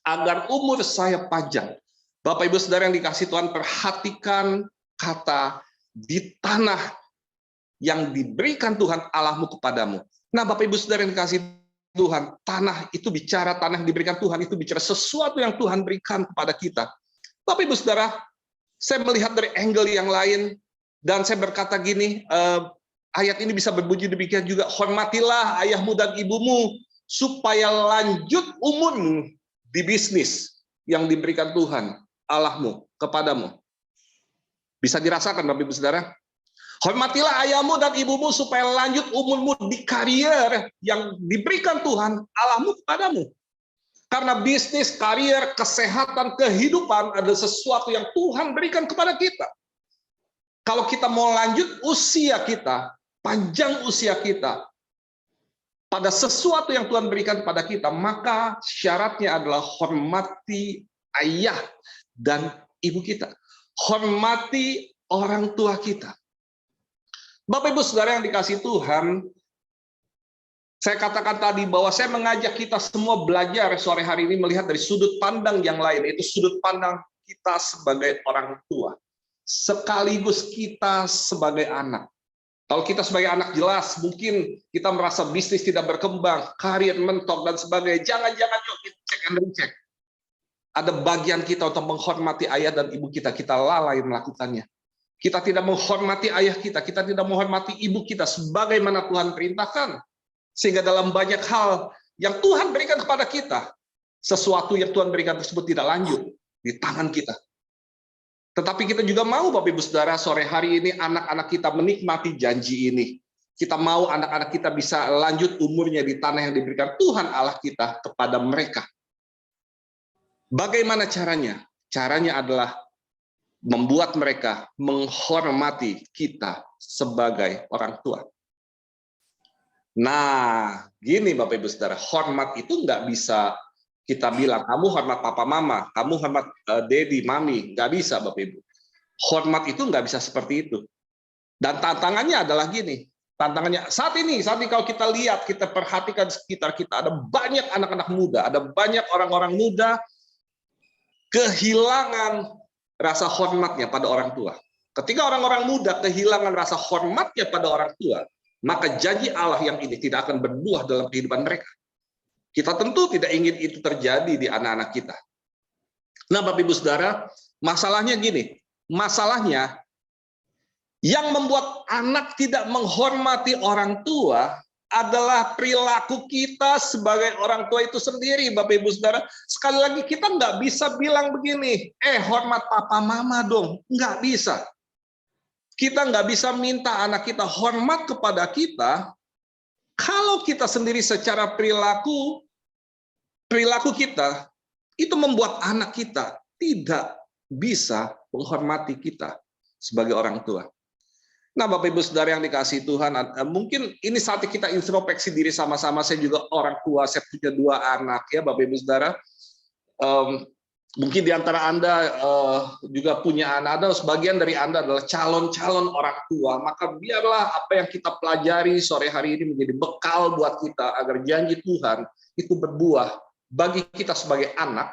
agar umur saya panjang. Bapak Ibu Saudara yang dikasihi Tuhan, perhatikan kata di tanah yang diberikan Tuhan Allahmu kepadamu. Nah, Bapak Ibu Saudara yang dikasihi Tuhan, tanah itu bicara, tanah yang diberikan Tuhan itu bicara sesuatu yang Tuhan berikan kepada kita. Bapak Ibu Saudara, saya melihat dari angle yang lain, dan saya berkata gini, ayat ini bisa berbunyi demikian juga, hormatilah ayahmu dan ibumu, supaya lanjut umurmu di bisnis yang diberikan Tuhan Allahmu kepadamu. Bisa dirasakan Bapak Ibu Saudara? Hormatilah ayahmu dan ibumu supaya lanjut umurmu di karier yang diberikan Tuhan Allahmu kepadamu. Karena bisnis, karier, kesehatan, kehidupan adalah sesuatu yang Tuhan berikan kepada kita. Kalau kita mau lanjut usia kita, panjang usia kita, pada sesuatu yang Tuhan berikan kepada kita, maka syaratnya adalah hormati ayah dan ibu kita. Hormati orang tua kita. Bapak Ibu Saudara yang dikasihi Tuhan, saya katakan tadi bahwa saya mengajak kita semua belajar sore hari ini melihat dari sudut pandang yang lain, yaitu sudut pandang kita sebagai orang tua, sekaligus kita sebagai anak. Kalau kita sebagai anak jelas, mungkin kita merasa bisnis tidak berkembang, karir mentok dan sebagainya. Jangan-jangan yuk kita cek and recheck. Ada bagian kita untuk menghormati ayah dan ibu kita lalai melakukannya. Kita tidak menghormati ayah kita tidak menghormati ibu kita sebagaimana Tuhan perintahkan. Sehingga dalam banyak hal yang Tuhan berikan kepada kita, sesuatu yang Tuhan berikan tersebut tidak lanjut di tangan kita. Tetapi kita juga mau, Bapak Ibu Saudara, sore hari ini anak-anak kita menikmati janji ini. Kita mau anak-anak kita bisa lanjut umurnya di tanah yang diberikan Tuhan Allah kita kepada mereka. Bagaimana caranya? Caranya adalah membuat mereka menghormati kita sebagai orang tua. Nah, gini Bapak Ibu Saudara, hormat itu nggak bisa kita bilang, kamu hormat papa mama, kamu hormat daddy, mami. Nggak bisa Bapak Ibu. Hormat itu nggak bisa seperti itu. Dan tantangannya adalah gini, tantangannya saat ini kalau kita lihat, kita perhatikan sekitar kita, ada banyak anak-anak muda, ada banyak orang-orang muda kehilangan rasa hormatnya pada orang tua. Ketika orang-orang muda kehilangan rasa hormatnya pada orang tua, maka janji Allah yang ini tidak akan berbuah dalam kehidupan mereka. Kita tentu tidak ingin itu terjadi di anak-anak kita. Nah, Bapak Ibu Saudara, masalahnya gini, masalahnya yang membuat anak tidak menghormati orang tua adalah perilaku kita sebagai orang tua itu sendiri, Bapak Ibu Saudara. Sekali lagi, kita nggak bisa bilang begini, hormat papa mama dong. Nggak bisa. Kita nggak bisa minta anak kita hormat kepada kita, kalau kita sendiri secara perilaku kita, itu membuat anak kita tidak bisa menghormati kita sebagai orang tua. Nah, Bapak Ibu Saudara yang dikasihi Tuhan, mungkin ini saatnya kita introspeksi diri sama-sama. Saya juga orang tua, saya punya 2 anak ya Bapak Ibu Saudara. Mungkin di antara Anda juga punya anak, ada sebagian dari Anda adalah calon-calon orang tua. Maka biarlah apa yang kita pelajari sore hari ini menjadi bekal buat kita agar janji Tuhan itu berbuah bagi kita sebagai anak,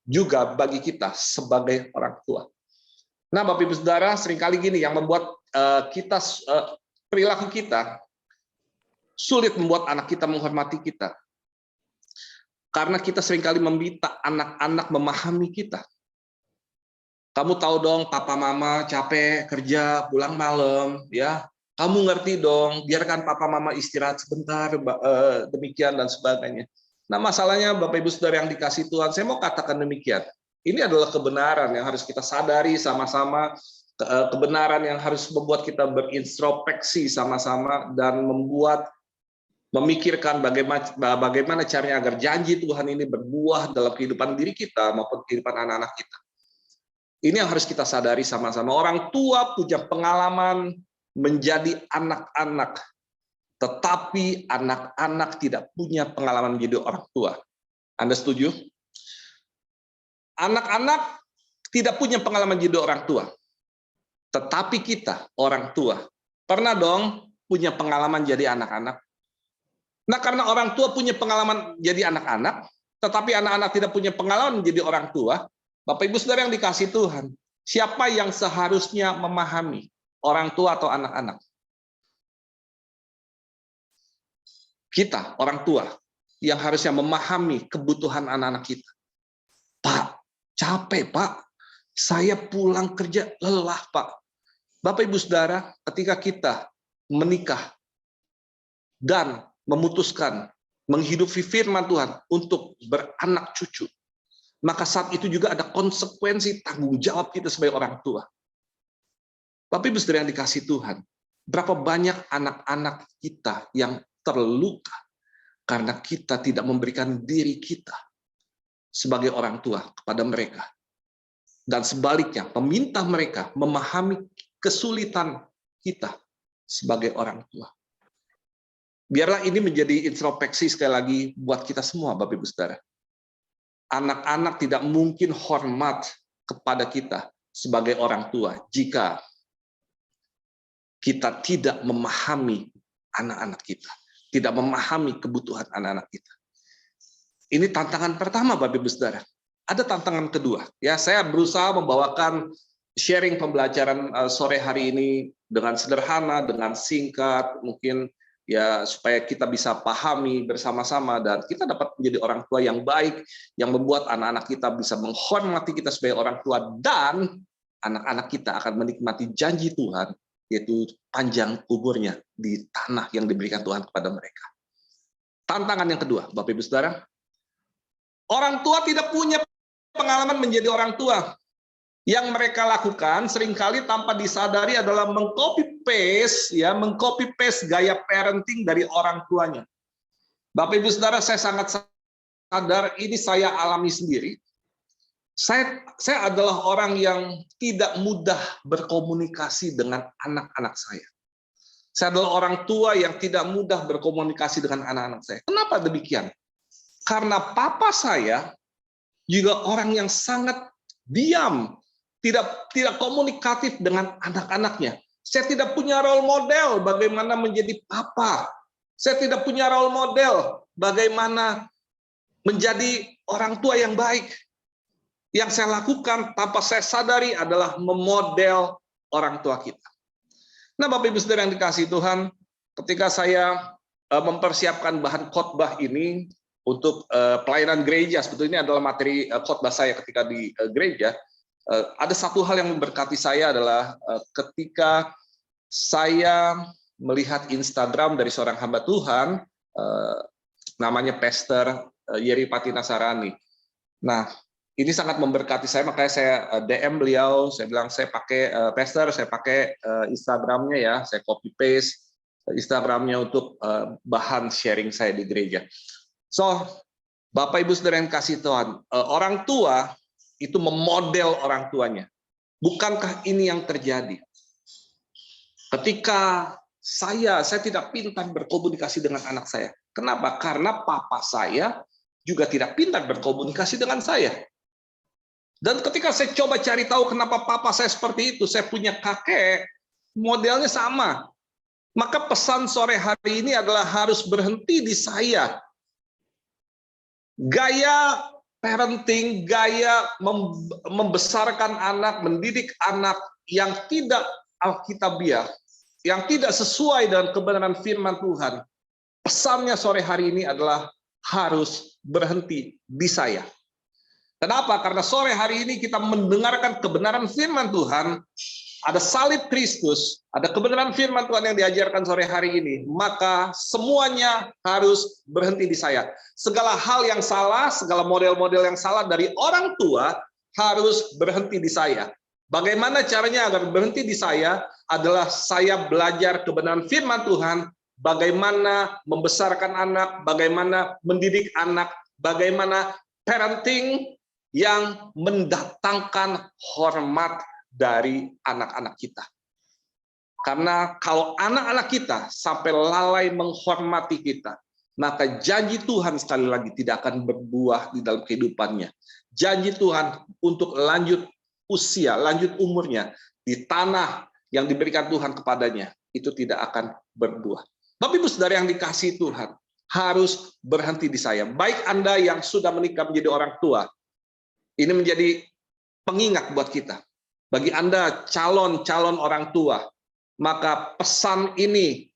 juga bagi kita sebagai orang tua. Nah, Bapak Ibu Saudara, seringkali gini yang membuat perilaku kita sulit membuat anak kita menghormati kita. Karena kita seringkali meminta anak-anak memahami kita. Kamu tahu dong, papa mama capek kerja, pulang malam, ya. Kamu ngerti dong, biarkan papa mama istirahat sebentar, demikian dan sebagainya. Nah, masalahnya Bapak Ibu Saudara yang dikasih Tuhan, saya mau katakan demikian. Ini adalah kebenaran yang harus kita sadari sama-sama, kebenaran yang harus membuat kita berintrospeksi sama-sama dan memikirkan bagaimana caranya agar janji Tuhan ini berbuah dalam kehidupan diri kita maupun kehidupan anak-anak kita. Ini yang harus kita sadari sama-sama. Orang tua punya pengalaman menjadi anak-anak, tetapi anak-anak tidak punya pengalaman menjadi orang tua. Anda setuju? Anak-anak tidak punya pengalaman menjadi orang tua, tetapi kita, orang tua, pernah dong punya pengalaman jadi anak-anak. Nah, karena orang tua punya pengalaman jadi anak-anak, tetapi anak-anak tidak punya pengalaman menjadi orang tua, Bapak Ibu Saudara yang dikasih Tuhan, siapa yang seharusnya memahami, orang tua atau anak-anak? Kita, orang tua, yang harusnya memahami kebutuhan anak-anak kita. Pak, capek Pak, saya pulang kerja lelah Pak. Bapak Ibu Saudara, ketika kita menikah dan memutuskan menghidupi firman Tuhan untuk beranak cucu, maka saat itu juga ada konsekuensi tanggung jawab kita sebagai orang tua. Bapak Ibu Saudara yang dikasih Tuhan, berapa banyak anak-anak kita yang terluka karena kita tidak memberikan diri kita sebagai orang tua kepada mereka. Dan sebaliknya, meminta mereka memahami kesulitan kita sebagai orang tua. Biarlah ini menjadi introspeksi sekali lagi buat kita semua, Bapak Ibu Saudara. Anak-anak tidak mungkin hormat kepada kita sebagai orang tua jika kita tidak memahami anak-anak kita, tidak memahami kebutuhan anak-anak kita. Ini tantangan pertama, Bapak Ibu Saudara. Ada tantangan kedua. Ya, saya berusaha membawakan sharing pembelajaran sore hari ini dengan sederhana, dengan singkat, mungkin ya supaya kita bisa pahami bersama-sama dan kita dapat menjadi orang tua yang baik, yang membuat anak-anak kita bisa menghormati kita sebagai orang tua dan anak-anak kita akan menikmati janji Tuhan, yaitu panjang umurnya di tanah yang diberikan Tuhan kepada mereka. Tantangan yang kedua, Bapak Ibu Saudara, orang tua tidak punya pengalaman menjadi orang tua. Yang mereka lakukan seringkali tanpa disadari adalah mengcopy paste gaya parenting dari orang tuanya. Bapak Ibu Saudara, saya sangat sadar ini saya alami sendiri. Saya adalah orang yang tidak mudah berkomunikasi dengan anak-anak saya. Saya adalah orang tua yang tidak mudah berkomunikasi dengan anak-anak saya. Kenapa demikian? Karena papa saya juga orang yang sangat diam, tidak komunikatif dengan anak-anaknya. Saya tidak punya role model bagaimana menjadi papa. Saya tidak punya role model bagaimana menjadi orang tua yang baik. Yang saya lakukan tanpa saya sadari adalah memodel orang tua kita. Nah, Bapak Ibu Saudara yang dikasihi Tuhan, ketika saya mempersiapkan bahan khotbah ini untuk pelayanan gereja, sebetulnya ini adalah materi khotbah saya ketika di gereja. Ada satu hal yang memberkati saya adalah ketika saya melihat Instagram dari seorang hamba Tuhan, namanya Pastor Yeri Patinasarani. Nah, ini sangat memberkati saya, makanya saya DM beliau, saya bilang saya pakai Pastor, saya pakai Instagramnya ya, saya copy paste Instagramnya untuk bahan sharing saya di gereja. So, Bapak Ibu Saudara yang kasih Tuhan, orang tua itu memodel orang tuanya. Bukankah ini yang terjadi? Ketika saya tidak pintar berkomunikasi dengan anak saya. Kenapa? Karena papa saya juga tidak pintar berkomunikasi dengan saya. Dan ketika saya coba cari tahu kenapa papa saya seperti itu, saya punya kakek, modelnya sama. Maka pesan sore hari ini adalah harus berhenti di saya. Gaya parenting, gaya membesarkan anak, mendidik anak yang tidak alkitabiah, yang tidak sesuai dengan kebenaran firman Tuhan. Pesannya sore hari ini adalah harus berhenti di saya. Kenapa? Karena sore hari ini kita mendengarkan kebenaran firman Tuhan, ada salib Kristus, ada kebenaran firman Tuhan yang diajarkan sore hari ini, maka semuanya harus berhenti di saya. Segala hal yang salah, segala model-model yang salah dari orang tua harus berhenti di saya. Bagaimana caranya agar berhenti di saya? Adalah saya belajar kebenaran firman Tuhan, bagaimana membesarkan anak, bagaimana mendidik anak, bagaimana parenting yang mendatangkan hormat dari anak-anak kita. Karena kalau anak-anak kita sampai lalai menghormati kita, maka janji Tuhan sekali lagi tidak akan berbuah di dalam kehidupannya. Janji Tuhan untuk lanjut usia, lanjut umurnya di tanah yang diberikan Tuhan kepadanya, itu tidak akan berbuah. Bapak Ibu Saudara yang dikasihi Tuhan, harus berhenti di saya. Baik Anda yang sudah menikah menjadi orang tua, ini menjadi pengingat buat kita. Bagi Anda calon-calon orang tua, maka pesan ini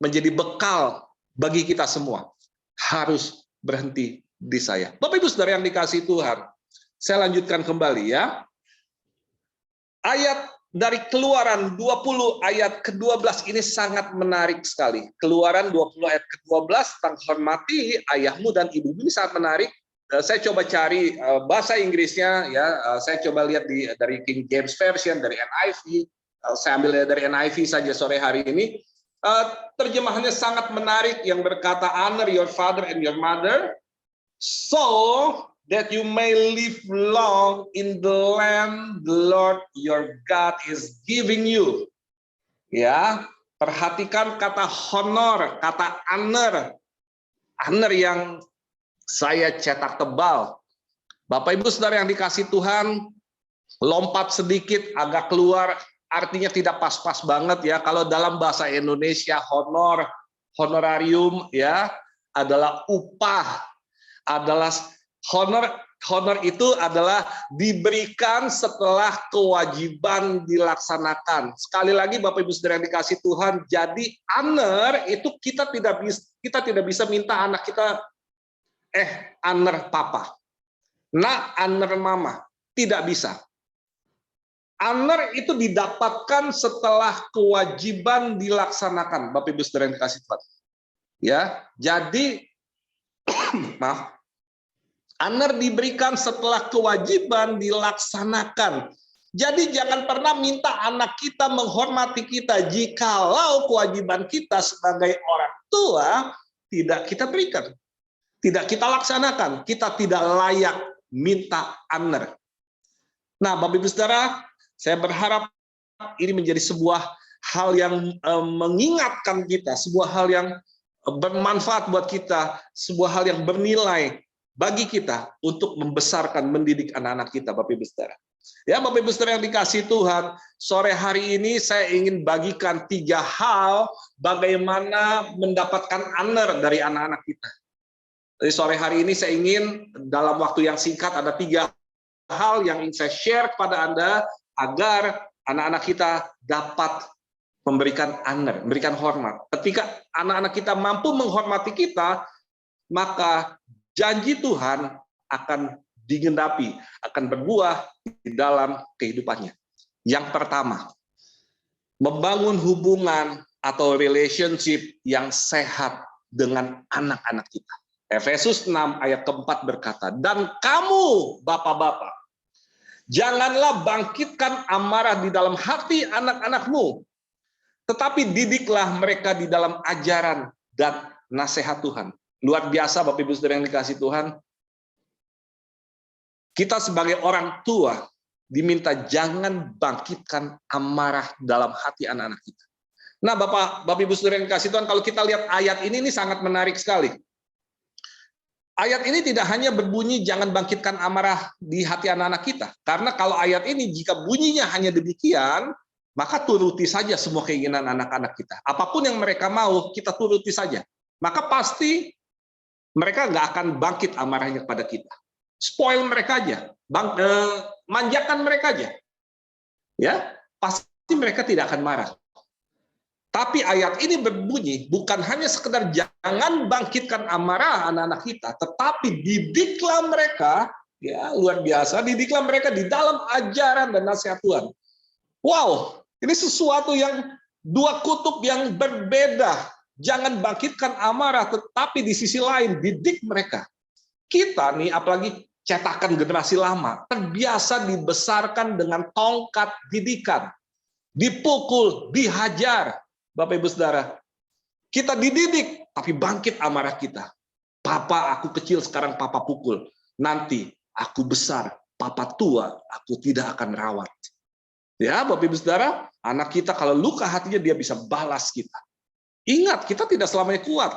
menjadi bekal bagi kita semua. Harus berhenti di saya. Bapak Ibu Saudara yang dikasihi Tuhan, saya lanjutkan kembali ya. Ayat dari Keluaran 20 ayat ke-12 ini sangat menarik sekali. Keluaran 20 ayat ke-12 tentang hormati ayahmu dan ibumu, ini sangat menarik. Saya coba cari bahasa Inggrisnya ya. Saya coba lihat dari King James Version, dari NIV. Saya ambil dari NIV saja sore hari ini. Terjemahannya sangat menarik yang berkata, honor your father and your mother so that you may live long in the land the Lord your God is giving you. Ya, perhatikan kata honor, kata honor. Honor yang saya cetak tebal. Bapak Ibu Saudara yang dikasihi Tuhan, lompat sedikit agak keluar, artinya tidak pas-pas banget ya. Kalau dalam bahasa Indonesia honor, honorarium ya adalah upah, adalah honor itu adalah diberikan setelah kewajiban dilaksanakan. Sekali lagi Bapak Ibu Saudara yang dikasihi Tuhan, jadi honor itu kita tidak bisa minta anak kita honor papa, nak honor mama, tidak bisa. Honor itu didapatkan setelah kewajiban dilaksanakan, Bapak Ibu Saudara yang dikasihi Tuhan. Ya, jadi maaf. Honor diberikan setelah kewajiban dilaksanakan. Jadi jangan pernah minta anak kita menghormati kita jikalau kewajiban kita sebagai orang tua tidak kita berikan. Tidak kita laksanakan, kita tidak layak minta honor. Nah, Bapak Ibu Saudara, saya berharap ini menjadi sebuah hal yang mengingatkan kita, sebuah hal yang bermanfaat buat kita, sebuah hal yang bernilai bagi kita untuk membesarkan, mendidik anak-anak kita, Bapak Ibu Saudara. Ya, Bapak Ibu Saudara yang dikasihi Tuhan, sore hari ini saya ingin bagikan 3 hal bagaimana mendapatkan honor dari anak-anak kita. Jadi sore hari ini saya ingin dalam waktu yang singkat ada 3 hal yang ingin saya share kepada Anda agar anak-anak kita dapat memberikan honor, memberikan hormat. Ketika anak-anak kita mampu menghormati kita, maka janji Tuhan akan digenapi, akan berbuah di dalam kehidupannya. Yang pertama, membangun hubungan atau relationship yang sehat dengan anak-anak kita. Efesus 6 ayat keempat berkata, dan kamu bapak-bapak, janganlah bangkitkan amarah di dalam hati anak-anakmu, tetapi didiklah mereka di dalam ajaran dan nasihat Tuhan. Luar biasa Bapak Ibu Saudara yang dikasihi Tuhan. Kita sebagai orang tua diminta jangan bangkitkan amarah dalam hati anak-anak kita. Nah, Bapak Ibu Saudara yang dikasihi Tuhan, kalau kita lihat ayat ini sangat menarik sekali. Ayat ini tidak hanya berbunyi jangan bangkitkan amarah di hati anak-anak kita. Karena kalau ayat ini jika bunyinya hanya demikian, maka turuti saja semua keinginan anak-anak kita. Apapun yang mereka mau, kita turuti saja. Maka pasti mereka nggak akan bangkit amarahnya kepada kita. Spoil mereka aja, manjakan mereka aja. Ya, pasti mereka tidak akan marah. Tapi ayat ini berbunyi bukan hanya sekedar jangan bangkitkan amarah anak-anak kita, tetapi didiklah mereka, ya luar biasa, didiklah mereka di dalam ajaran dan nasihat Tuhan. Wow, ini sesuatu yang dua kutub yang berbeda. Jangan bangkitkan amarah, tetapi di sisi lain didik mereka. Kita nih, apalagi cetakan generasi lama, terbiasa dibesarkan dengan tongkat didikan, dipukul, dihajar. Bapak Ibu Saudara, kita dididik, tapi bangkit amarah kita. Papa, aku kecil, sekarang papa pukul. Nanti aku besar, papa tua, aku tidak akan rawat. Ya, Bapak Ibu Saudara, anak kita kalau luka hatinya dia bisa balas kita. Ingat, kita tidak selamanya kuat.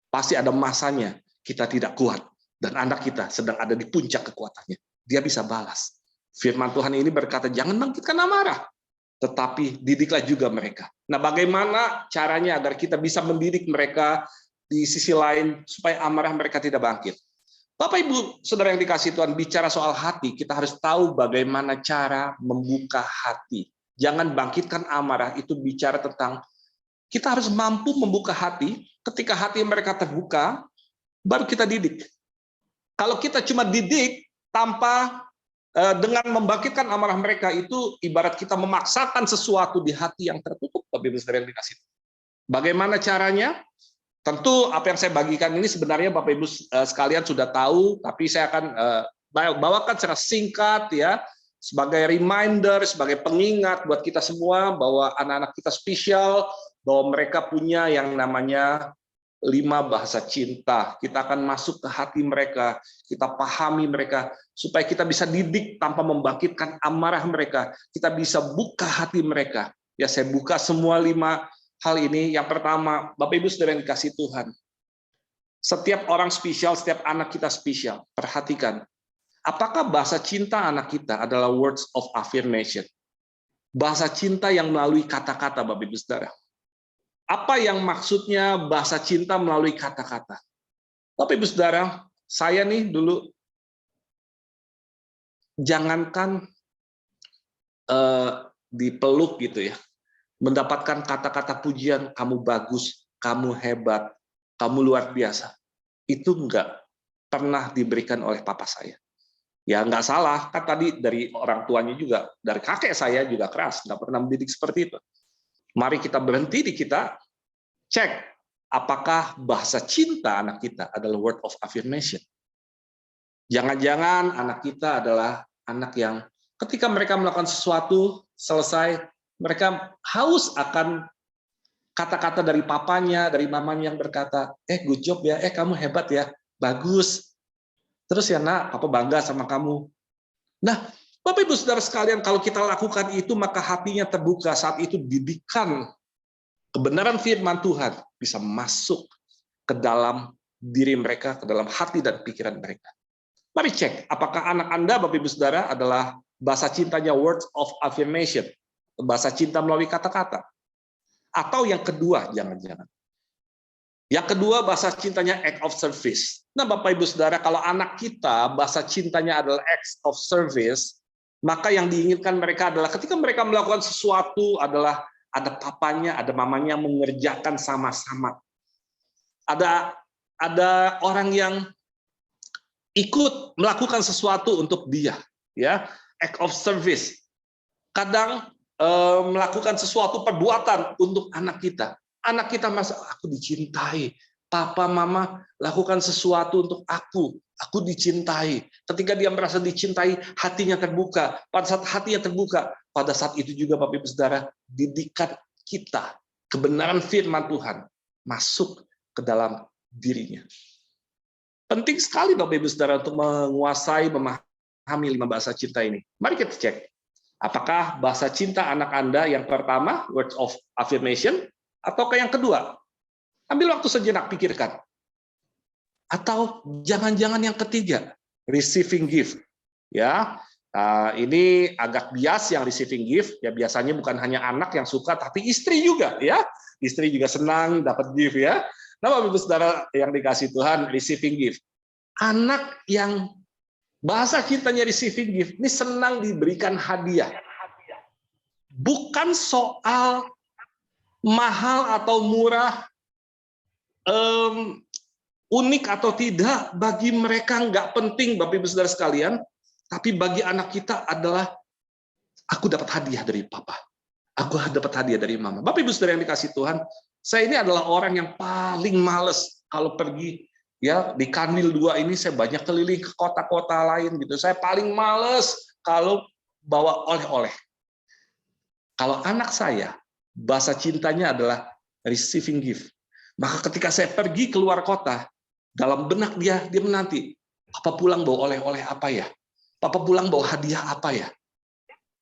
Pasti ada masanya kita tidak kuat. Dan anak kita sedang ada di puncak kekuatannya. Dia bisa balas. Firman Tuhan ini berkata, jangan bangkitkan amarah, tetapi didiklah juga mereka. Nah, bagaimana caranya agar kita bisa mendidik mereka di sisi lain supaya amarah mereka tidak bangkit? Bapak Ibu Saudara yang dikasihi Tuhan, bicara soal hati, kita harus tahu bagaimana cara membuka hati. Jangan bangkitkan amarah, itu bicara tentang kita harus mampu membuka hati. Ketika hati mereka terbuka, baru kita didik. Kalau kita cuma didik tanpa dengan membangkitkan amarah mereka, itu ibarat kita memaksakan sesuatu di hati yang tertutup. Bapak Ibu Saudara yang dikasihi. Bagaimana caranya? Tentu apa yang saya bagikan ini sebenarnya Bapak Ibu sekalian sudah tahu, tapi saya akan bawakan secara singkat ya, sebagai reminder, sebagai pengingat buat kita semua bahwa anak-anak kita spesial, bahwa mereka punya yang namanya 5 bahasa cinta. Kita akan masuk ke hati mereka, kita pahami mereka, supaya kita bisa didik tanpa membangkitkan amarah mereka. Kita bisa buka hati mereka. Ya, saya buka semua 5 hal ini. Yang pertama, Bapak Ibu Saudara yang dikasihi Tuhan, setiap orang spesial, setiap anak kita spesial. Perhatikan, apakah bahasa cinta anak kita adalah words of affirmation? Bahasa cinta yang melalui kata-kata, Bapak Ibu Saudara. Apa yang maksudnya bahasa cinta melalui kata-kata? Bapak Ibu Saudara, saya nih dulu, jangankan dipeluk gitu ya, mendapatkan kata-kata pujian, kamu bagus, kamu hebat, kamu luar biasa. Itu enggak pernah diberikan oleh papa saya. Ya enggak salah, kan tadi dari orang tuanya juga, dari kakek saya juga keras, enggak pernah mendidik seperti itu. Mari kita berhenti di kita, cek apakah bahasa cinta anak kita adalah word of affirmation. Jangan-jangan anak kita adalah anak yang ketika mereka melakukan sesuatu, selesai, mereka haus akan kata-kata dari papanya, dari mamanya yang berkata, good job ya, kamu hebat ya, bagus. Terus ya nak, papa bangga sama kamu. Nah, Bapak Ibu Saudara sekalian, kalau kita lakukan itu, maka hatinya terbuka. Saat itu didikan kebenaran firman Tuhan bisa masuk ke dalam diri mereka, ke dalam hati dan pikiran mereka. Mari cek, apakah anak Anda, Bapak Ibu Saudara, adalah bahasa cintanya words of affirmation, bahasa cinta melalui kata-kata. Atau yang kedua, jangan-jangan. Yang kedua, bahasa cintanya act of service. Nah, Bapak Ibu Saudara, kalau anak kita bahasa cintanya adalah act of service, maka yang diinginkan mereka adalah ketika mereka melakukan sesuatu adalah ada papanya, ada mamanya yang mengerjakan sama-sama. Ada orang yang ikut melakukan sesuatu untuk dia, ya, act of service. Kadang melakukan sesuatu perbuatan untuk anak kita. Anak kita merasa aku dicintai. Papa, mama lakukan sesuatu untuk aku dicintai. Ketika dia merasa dicintai, hatinya terbuka. Pada saat hatinya terbuka, pada saat itu juga Bapak Ibu Saudara, didikan kita, kebenaran firman Tuhan masuk ke dalam dirinya. Penting sekali Bapak Ibu Saudara untuk menguasai, memahami 5 bahasa cinta ini. Mari kita cek. Apakah bahasa cinta anak Anda yang pertama, words of affirmation, ataukah yang kedua? Ambil waktu sejenak, pikirkan. Atau jangan-jangan yang ketiga, receiving gift. Ya, ini agak bias yang receiving gift. Ya biasanya bukan hanya anak yang suka, tapi istri juga. Ya, istri juga senang dapat gift ya. Nah, Bapak Ibu Saudara yang dikasihi Tuhan, receiving gift. Anak yang bahasa cintanya receiving gift, ini senang diberikan hadiah. Bukan soal mahal atau murah, unik atau tidak, bagi mereka nggak penting, Bapak Ibu Saudara sekalian, tapi bagi anak kita adalah, aku dapat hadiah dari papa, aku dapat hadiah dari mama. Bapak Ibu Saudara yang dikasih Tuhan, saya ini adalah orang yang paling males kalau pergi, ya di Kanwil 2 ini saya banyak keliling ke kota-kota lain gitu. Saya paling males kalau bawa oleh-oleh. Kalau anak saya, bahasa cintanya adalah receiving gift. Maka ketika saya pergi keluar kota, dalam benak dia menanti, Papa pulang bawa oleh-oleh apa ya? Papa pulang bawa hadiah apa ya?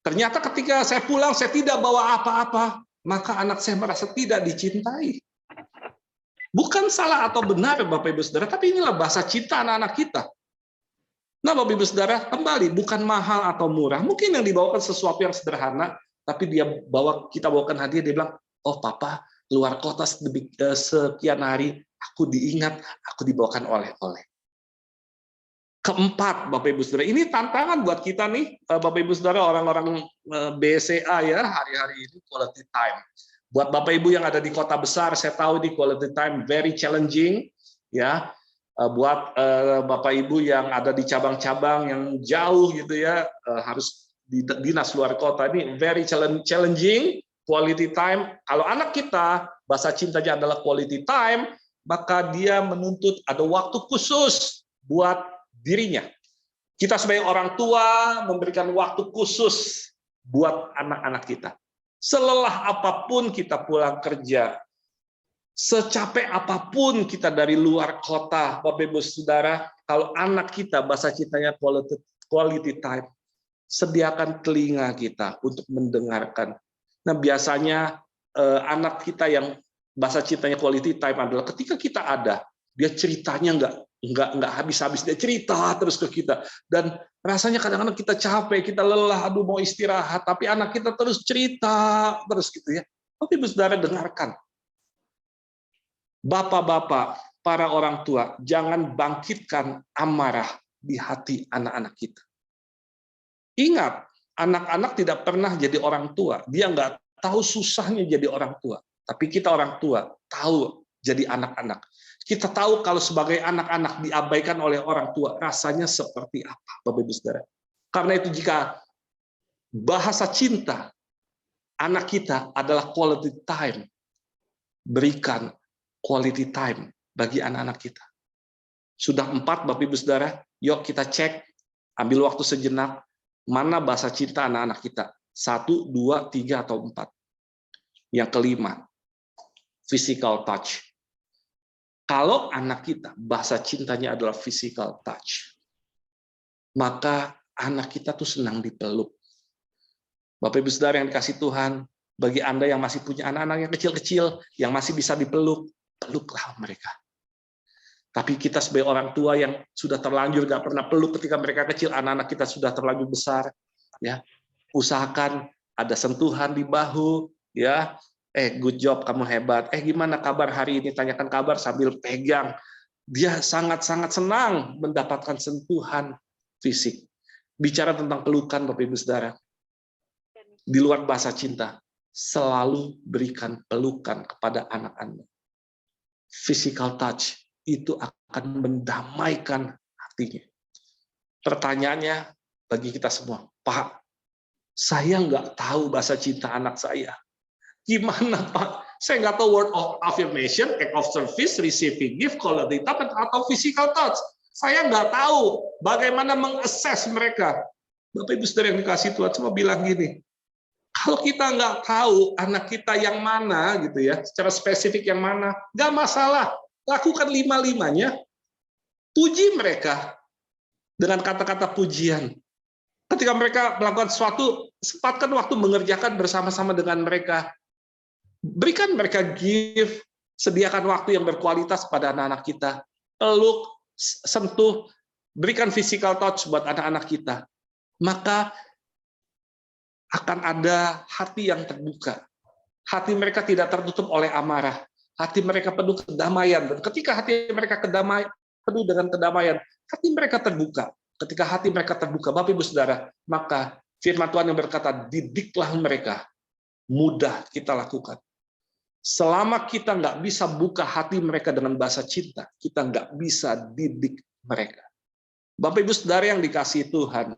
Ternyata ketika saya pulang, saya tidak bawa apa-apa, maka anak saya merasa tidak dicintai. Bukan salah atau benar, Bapak Ibu Saudara, tapi inilah bahasa cinta anak-anak kita. Nah, Bapak Ibu Saudara, kembali, bukan mahal atau murah. Mungkin yang dibawakan sesuatu yang sederhana, tapi kita bawakan hadiah, dia bilang, oh papa, keluar kota sekian hari, aku diingat, aku dibawakan oleh-oleh. Keempat, Bapak Ibu Saudara, ini tantangan buat kita nih, Bapak Ibu Saudara, orang-orang BCA ya, hari-hari ini quality time. Buat Bapak Ibu yang ada di kota besar, saya tahu di quality time very challenging, ya. Buat Bapak Ibu yang ada di cabang-cabang yang jauh gitu ya, harus di dinas luar kota, ini very challenging, quality time. Kalau anak kita, bahasa cintanya adalah quality time, maka dia menuntut ada waktu khusus buat dirinya. Kita sebagai orang tua memberikan waktu khusus buat anak-anak kita. Selelah apapun kita pulang kerja, secapek apapun kita dari luar kota, Bapak Ibu Saudara, kalau anak kita bahasa cintanya quality time, sediakan telinga kita untuk mendengarkan. Nah, biasanya anak kita yang bahasa cintanya quality time adalah ketika kita ada, dia ceritanya nggak habis-habis, dia cerita terus ke kita, dan rasanya kadang-kadang kita capek, kita lelah, aduh mau istirahat, tapi anak kita terus cerita terus gitu ya. Tapi Ibu Saudara dengarkan, bapak-bapak, para orang tua, jangan bangkitkan amarah di hati anak-anak kita. Ingat, anak-anak tidak pernah jadi orang tua, dia nggak tahu susahnya jadi orang tua, tapi kita orang tua tahu jadi anak-anak. Kita tahu kalau sebagai anak-anak diabaikan oleh orang tua, rasanya seperti apa, Bapak Ibu Saudara. Karena itu jika bahasa cinta anak kita adalah quality time, berikan quality time bagi anak-anak kita. Sudah 4, Bapak Ibu Saudara, yuk kita cek, ambil waktu sejenak, mana bahasa cinta anak-anak kita. 1, 2, 3, atau 4. Yang kelima, physical touch. Kalau anak kita bahasa cintanya adalah physical touch, maka anak kita tuh senang dipeluk. Bapak Ibu Saudara yang dikasih Tuhan, bagi Anda yang masih punya anak-anak yang kecil-kecil, yang masih bisa dipeluk, peluklah mereka. Tapi kita sebagai orang tua yang sudah terlanjur nggak pernah peluk ketika mereka kecil, anak-anak kita sudah terlanjur besar, ya usahakan ada sentuhan di bahu, ya. Good job, kamu hebat. Gimana kabar hari ini? Tanyakan kabar sambil pegang. Dia sangat-sangat senang mendapatkan sentuhan fisik. Bicara tentang pelukan, Bapak Ibu Saudara. Di luar bahasa cinta, selalu berikan pelukan kepada anak Anda. Physical touch itu akan mendamaikan hatinya. Pertanyaannya bagi kita semua, Pak, saya nggak tahu bahasa cinta anak saya. Gimana Pak? Saya nggak tahu word of affirmation, act of service, receiving gift, quality time, atau physical touch. Saya nggak tahu bagaimana mengakses mereka. Bapak Ibu Saudara yang dikasih Tuhan, cuma bilang gini, kalau kita nggak tahu anak kita yang mana, gitu ya, secara spesifik yang mana, nggak masalah. Lakukan 5-5-nya. Puji mereka dengan kata-kata pujian. Ketika mereka melakukan sesuatu, sempatkan waktu mengerjakan bersama-sama dengan mereka. Berikan mereka gift, sediakan waktu yang berkualitas pada anak-anak kita. Peluk, sentuh, berikan physical touch buat anak-anak kita. Maka akan ada hati yang terbuka. Hati mereka tidak tertutup oleh amarah. Hati mereka penuh kedamaian. Dan ketika hati mereka penuh dengan kedamaian, hati mereka terbuka. Ketika hati mereka terbuka, Bapak Ibu Saudara, maka firman Tuhan yang berkata, didiklah mereka. Mudah kita lakukan. selama kita nggak bisa buka hati mereka dengan bahasa cinta, kita nggak bisa didik mereka. Bapak Ibu Saudara yang dikasihi Tuhan,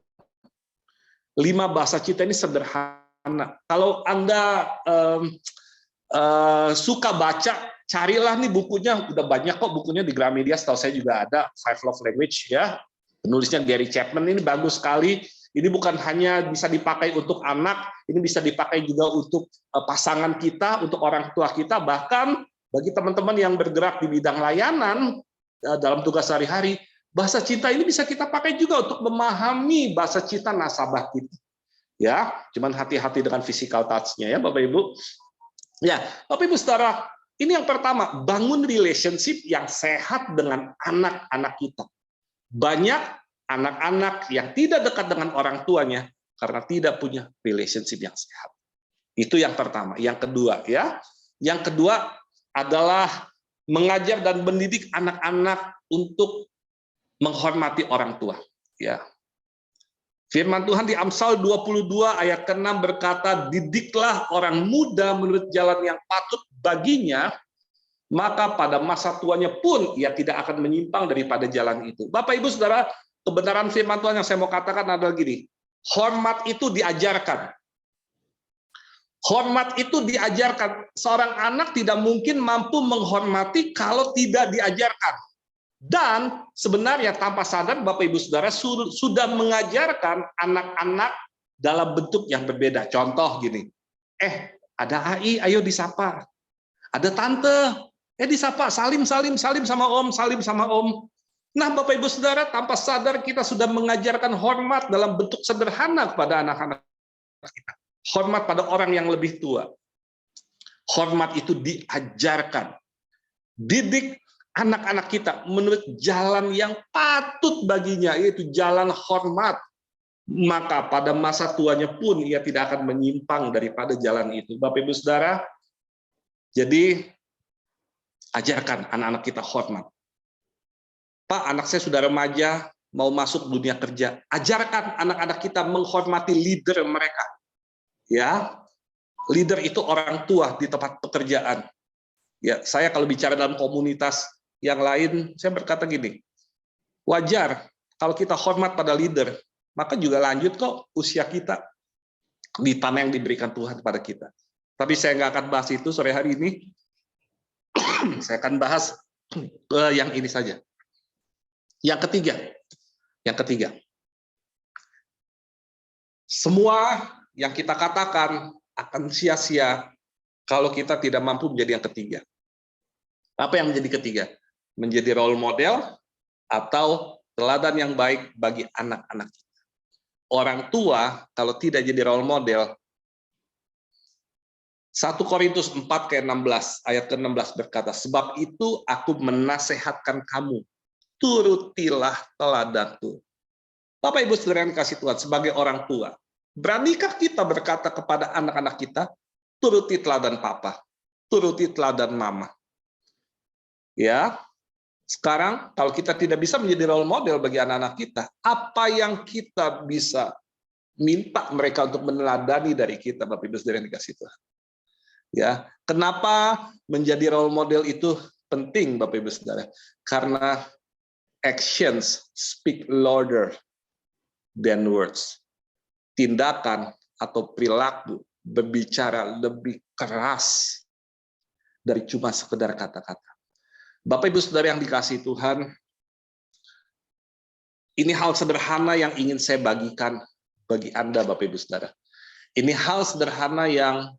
5 bahasa cinta ini sederhana. Kalau Anda suka baca, carilah nih bukunya, udah banyak kok bukunya di Gramedia, setahu saya juga ada, 5 Love Language ya. Penulisnya Gary Chapman, ini bagus sekali. Ini bukan hanya bisa dipakai untuk anak, ini bisa dipakai juga untuk pasangan kita, untuk orang tua kita, bahkan bagi teman-teman yang bergerak di bidang layanan dalam tugas sehari-hari, bahasa cinta ini bisa kita pakai juga untuk memahami bahasa cinta nasabah kita. Ya, cuman hati-hati dengan physical touch-nya ya Bapak Ibu. Ya, Bapak Ibu Saudara, ini yang pertama, bangun relationship yang sehat dengan anak-anak kita. Banyak anak-anak yang tidak dekat dengan orang tuanya karena tidak punya relationship yang sehat. Itu yang pertama. Yang kedua ya. Yang kedua adalah mengajar dan mendidik anak-anak untuk menghormati orang tua, ya. Firman Tuhan di Amsal 22 ayat ke-6 berkata, "Didiklah orang muda menurut jalan yang patut baginya, maka pada masa tuanya pun ia tidak akan menyimpang daripada jalan itu." Bapak Ibu Saudara, kebenaran firman Tuhan yang saya mau katakan adalah gini, hormat itu diajarkan. Hormat itu diajarkan. Seorang anak tidak mungkin mampu menghormati kalau tidak diajarkan. Dan sebenarnya tanpa sadar Bapak Ibu Saudara sudah mengajarkan anak-anak dalam bentuk yang berbeda. Contoh gini, ada AI, ayo disapa. Ada tante, disapa, salim sama om, salim sama om. Nah, Bapak Ibu Saudara, tanpa sadar kita sudah mengajarkan hormat dalam bentuk sederhana kepada anak-anak kita. Hormat pada orang yang lebih tua. Hormat itu diajarkan. Didik anak-anak kita menurut jalan yang patut baginya, yaitu jalan hormat. Maka pada masa tuanya pun ia tidak akan menyimpang daripada jalan itu. Bapak Ibu Saudara, jadi ajarkan anak-anak kita hormat. Pak, anak saya sudah remaja, mau masuk dunia kerja. Ajarkan anak-anak kita menghormati leader mereka. Ya, leader itu orang tua di tempat pekerjaan. Ya, saya kalau bicara dalam komunitas yang lain, saya berkata gini, wajar kalau kita hormat pada leader, maka juga lanjut kok usia kita di tanah yang diberikan Tuhan kepada kita. Tapi saya nggak akan bahas itu sore hari ini. Saya akan bahas yang ini saja. Yang ketiga, semua yang kita katakan akan sia-sia kalau kita tidak mampu menjadi yang ketiga. Apa yang menjadi ketiga? Menjadi role model atau teladan yang baik bagi anak-anak kita. Orang tua kalau tidak jadi role model, 1 Korintus 4:16 ayat ke-16 berkata, "Sebab itu aku menasehatkan kamu, turutilah teladanku." Bapak Ibu Saudara yang kasih Tuhan, sebagai orang tua, beranikah kita berkata kepada anak-anak kita, turuti teladan papa, turuti teladan mama? Ya, sekarang kalau kita tidak bisa menjadi role model bagi anak-anak kita, apa yang kita bisa minta mereka untuk meneladani dari kita, Bapak Ibu Saudara yang dikasih Tuhan? Ya, kenapa menjadi role model itu penting, Bapak Ibu Saudara? Karena actions speak louder than words. Tindakan atau perilaku berbicara lebih keras dari cuma sekedar kata-kata. Bapak Ibu Saudara yang dikasihi Tuhan, ini hal sederhana yang ingin saya bagikan bagi Anda, Bapak Ibu Saudara. Ini hal sederhana yang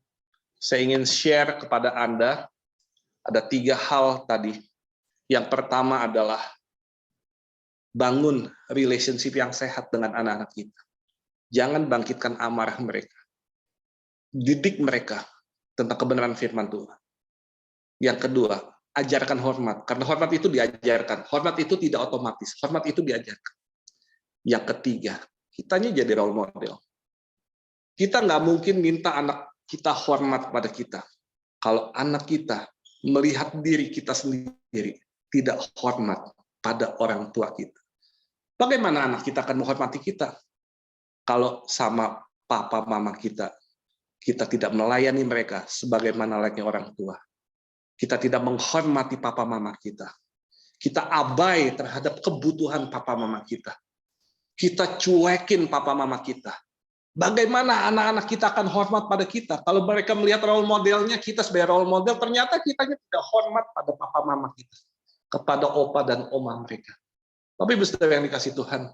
saya ingin share kepada Anda. Ada 3 hal tadi. Yang pertama adalah bangun relationship yang sehat dengan anak-anak kita. Jangan bangkitkan amarah mereka. Didik mereka tentang kebenaran firman Tuhan. Yang kedua, ajarkan hormat. Karena hormat itu diajarkan. Hormat itu tidak otomatis. Hormat itu diajarkan. Yang ketiga, kitanya jadi role model. Kita nggak mungkin minta anak kita hormat pada kita. Kalau anak kita melihat diri kita sendiri tidak hormat pada orang tua kita. Bagaimana anak kita akan menghormati kita? Kalau sama papa mama kita tidak melayani mereka sebagaimana layaknya orang tua. Kita tidak menghormati papa mama kita. Kita abai terhadap kebutuhan papa mama kita. Kita cuekin papa mama kita. Bagaimana anak-anak kita akan hormat pada kita? Kalau mereka melihat role modelnya, kita sebagai role model, ternyata kitanya tidak hormat pada papa mama kita. Kepada opa dan oma mereka. Tapi Ibu Saudara yang dikasih Tuhan,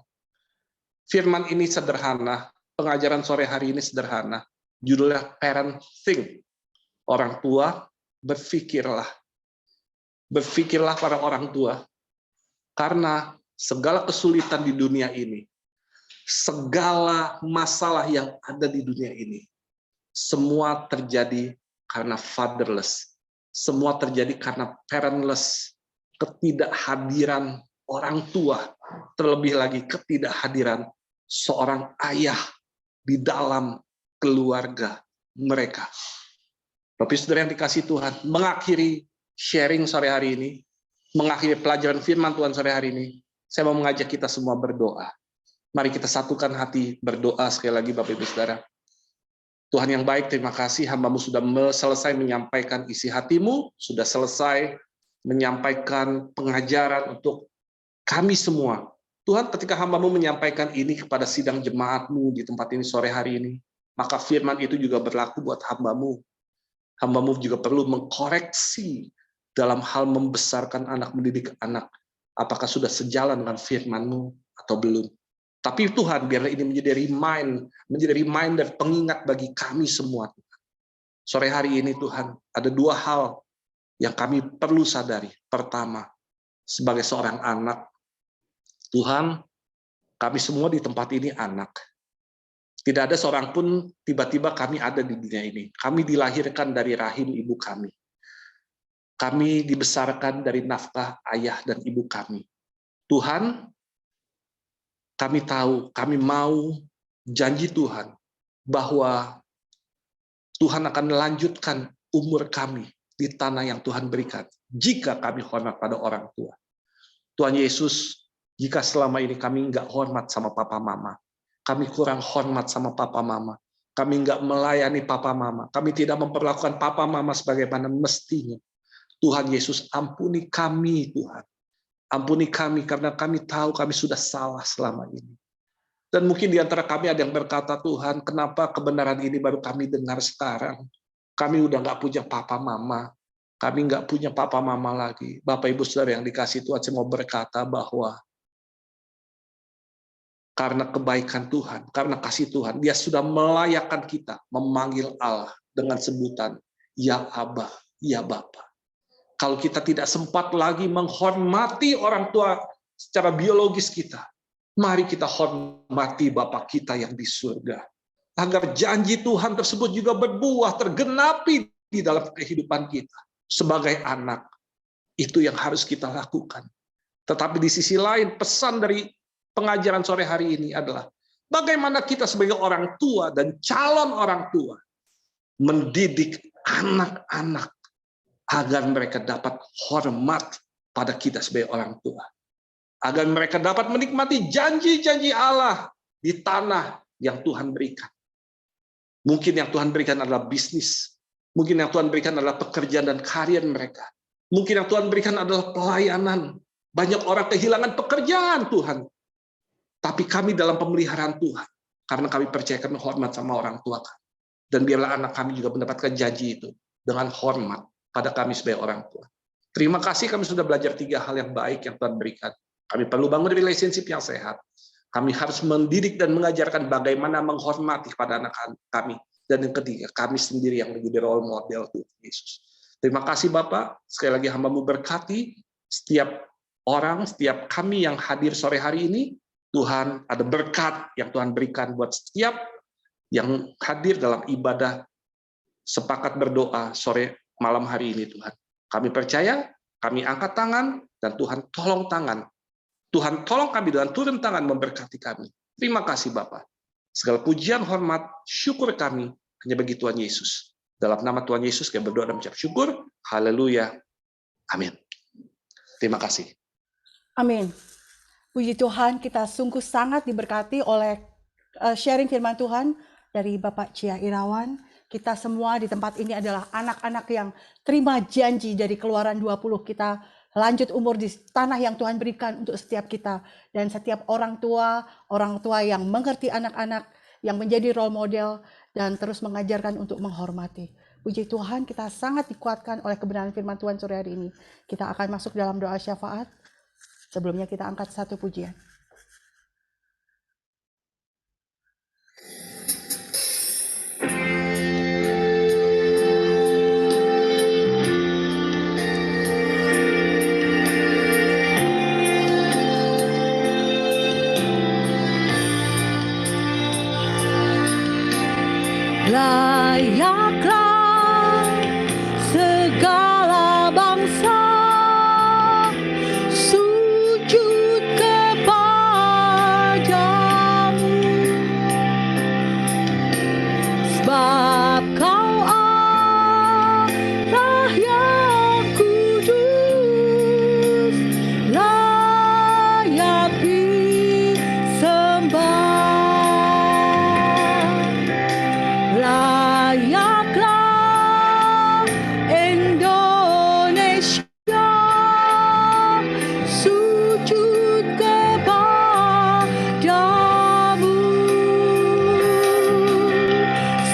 firman ini sederhana, pengajaran sore hari ini sederhana. Judulnya parenting. Orang tua, berpikirlah. Berpikirlah para orang tua. Karena segala kesulitan di dunia ini, segala masalah yang ada di dunia ini, semua terjadi karena fatherless. Semua terjadi karena parentless. Ketidakhadiran orang tua. Terlebih lagi ketidakhadiran seorang ayah di dalam keluarga mereka. Bapak Saudara yang dikasih Tuhan, mengakhiri sharing sore hari ini, mengakhiri pelajaran firman Tuhan sore hari ini, saya mau mengajak kita semua berdoa. Mari kita satukan hati berdoa sekali lagi Bapak Ibu Saudara. Tuhan yang baik, terima kasih hamba-Mu sudah selesai menyampaikan isi hatimu, sudah selesai menyampaikan pengajaran untuk kami semua. Tuhan, ketika hamba-Mu menyampaikan ini kepada sidang jemaat-Mu di tempat ini sore hari ini, maka firman itu juga berlaku buat hamba-Mu. Hamba-Mu juga perlu mengkoreksi dalam hal membesarkan anak, mendidik anak. Apakah sudah sejalan dengan firman-Mu atau belum? Tapi Tuhan, biarlah ini menjadi reminder, pengingat bagi kami semua. Sore hari ini Tuhan, ada dua hal yang kami perlu sadari. Pertama, sebagai seorang anak, Tuhan, kami semua di tempat ini anak. Tidak ada seorang pun tiba-tiba kami ada di dunia ini. Kami dilahirkan dari rahim ibu kami. Kami dibesarkan dari nafkah ayah dan ibu kami. Tuhan, kami tahu, kami mau janji Tuhan bahwa Tuhan akan melanjutkan umur kami di tanah yang Tuhan berikan jika kami hormat pada orang tua. Tuhan Yesus, jika selama ini kami nggak hormat sama papa mama, kami kurang hormat sama papa mama, kami nggak melayani papa mama, kami tidak memperlakukan papa mama sebagaimana mestinya. Tuhan Yesus, ampuni kami Tuhan. Ampuni kami karena kami tahu kami sudah salah selama ini. Dan mungkin di antara kami ada yang berkata, Tuhan, kenapa kebenaran ini baru kami dengar sekarang? Kami udah nggak punya papa mama. Kami nggak punya papa mama lagi. Bapak Ibu Saudara yang dikasih Tuhan, saya mau berkata bahwa karena kebaikan Tuhan, karena kasih Tuhan, Dia sudah melayakkan kita memanggil Allah dengan sebutan Ya Aba, Ya Bapa. Kalau kita tidak sempat lagi menghormati orang tua secara biologis kita, mari kita hormati Bapa kita yang di surga. Agar janji Tuhan tersebut juga berbuah, tergenapi di dalam kehidupan kita. Sebagai anak, itu yang harus kita lakukan. Tetapi di sisi lain, pesan dari pengajaran sore hari ini adalah, bagaimana kita sebagai orang tua dan calon orang tua, mendidik anak-anak, agar mereka dapat hormat pada kita sebagai orang tua. Agar mereka dapat menikmati janji-janji Allah di tanah yang Tuhan berikan. Mungkin yang Tuhan berikan adalah bisnis. Mungkin yang Tuhan berikan adalah pekerjaan dan karir mereka. Mungkin yang Tuhan berikan adalah pelayanan. Banyak orang kehilangan pekerjaan Tuhan. Tapi kami dalam pemeliharaan Tuhan. Karena kami percaya kami hormat sama orang tua kami. Dan biarlah anak kami juga mendapatkan janji itu dengan hormat pada kami sebagai orang tua. Terima kasih kami sudah belajar 3 hal yang baik yang Tuhan berikan. Kami perlu bangun relationship yang sehat. Kami harus mendidik dan mengajarkan bagaimana menghormati pada anak kami. Dan yang ketiga, kami sendiri yang menjadi role model Tuhan Yesus. Terima kasih Bapak. Sekali lagi hamba-Mu berkati setiap orang, setiap kami yang hadir sore hari ini. Tuhan, ada berkat yang Tuhan berikan buat setiap yang hadir dalam ibadah sepakat berdoa sore malam hari ini Tuhan. Kami percaya, kami angkat tangan, dan Tuhan tolong tangan. Tuhan tolong kami dengan turun tangan memberkati kami. Terima kasih Bapak. Segala pujian, hormat, syukur kami hanya bagi Tuhan Yesus. Dalam nama Tuhan Yesus kami berdoa dan mengucap syukur. Haleluya. Amin. Terima kasih. Amin. Puji Tuhan, kita sungguh sangat diberkati oleh sharing firman Tuhan dari Bapak Chia Irawan. kita semua di tempat ini adalah anak-anak yang terima janji dari Keluaran 20. Kita lanjut umur di tanah yang Tuhan berikan untuk setiap kita. Dan setiap orang tua yang mengerti anak-anak, yang menjadi role model, dan terus mengajarkan untuk menghormati. Puji Tuhan, kita sangat dikuatkan oleh kebenaran firman Tuhan sore hari ini. Kita akan masuk dalam doa syafaat. Sebelumnya kita angkat satu pujian. Layaklah segala bangsa sujud kepadamu, sebab Kau Allah yang kudus, layak disembah. Layaklah Indonesia sujud kepadamu,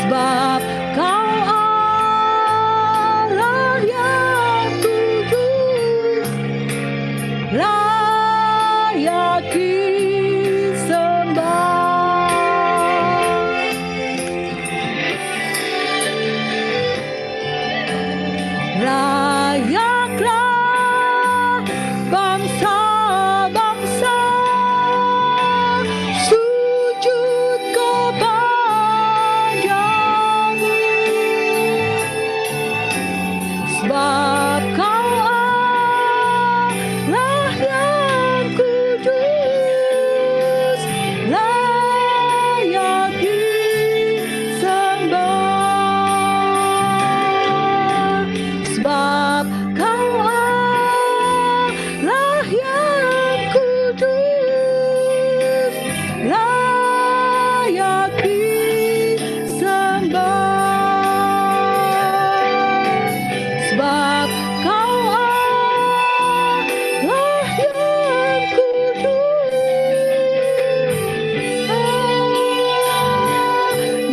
sebab Kau Allah yang kudus, layak disembah. Layaklah bangsa-bangsa sujud kepadamu, sebab Kau Allah yang kudus, layak disembah. Sebab Kau Allah yang kudus, layak disembah. Sebab Kau Allah yang kudus,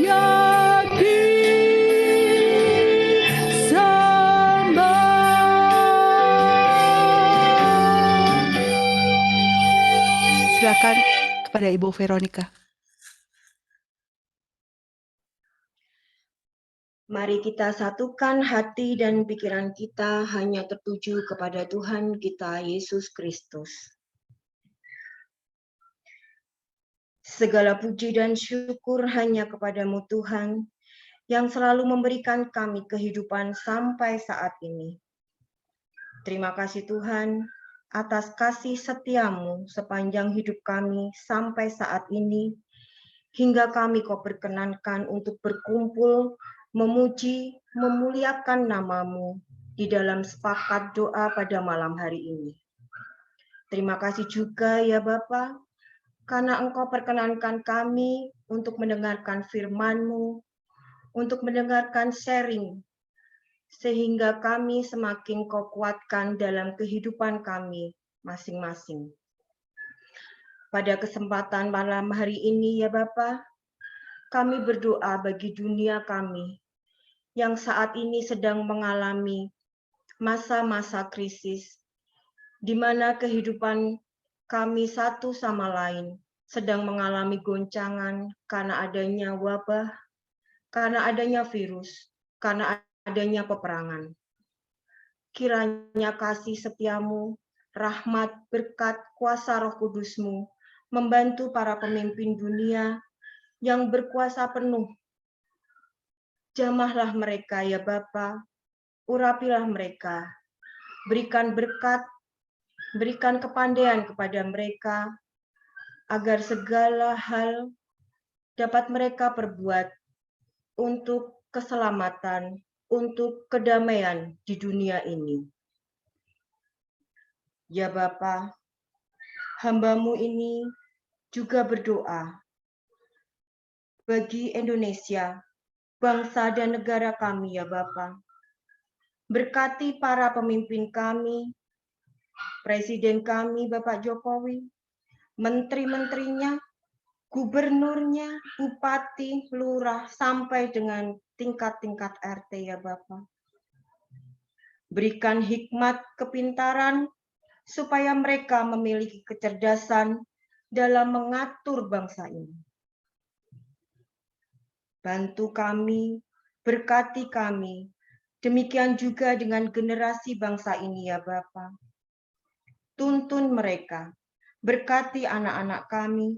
layak disembah. Silakan kepada Ibu Veronica. Mari kita satukan hati dan pikiran kita hanya tertuju kepada Tuhan kita Yesus Kristus. Segala puji dan syukur hanya kepadamu Tuhan, yang selalu memberikan kami kehidupan sampai saat ini. Terima kasih Tuhan atas kasih setiamu sepanjang hidup kami sampai saat ini, hingga kami Kau perkenankan untuk berkumpul, memuji, memuliakan namamu di dalam sepakat doa pada malam hari ini. Terima kasih juga ya Bapa, karena Engkau perkenankan kami untuk mendengarkan firman-Mu, untuk mendengarkan sharing, sehingga kami semakin Kau kuatkan dalam kehidupan kami masing-masing. Pada kesempatan malam hari ini ya Bapa, kami berdoa bagi dunia kami yang saat ini sedang mengalami masa-masa krisis, di mana kehidupan kami satu sama lain sedang mengalami goncangan karena adanya wabah, karena adanya virus, karena adanya peperangan. Kiranya kasih setiamu, rahmat, berkat, kuasa Roh Kudus-Mu membantu para pemimpin dunia yang berkuasa penuh. Jamahlah mereka ya Bapa, urapilah mereka, berikan berkat, berikan kepandaian kepada mereka, agar segala hal dapat mereka perbuat untuk keselamatan, untuk kedamaian di dunia ini. Ya Bapa, hamba-Mu ini juga berdoa bagi Indonesia bangsa dan negara kami ya Bapa. Berkati para pemimpin kami, Presiden kami Bapak Jokowi, menteri-menterinya, gubernurnya, bupati, lurah, sampai dengan tingkat-tingkat RT ya Bapak. Berikan hikmat, kepintaran, supaya mereka memiliki kecerdasan dalam mengatur bangsa ini. Bantu kami, berkati kami, demikian juga dengan generasi bangsa ini ya Bapa. Tuntun mereka, berkati anak-anak kami,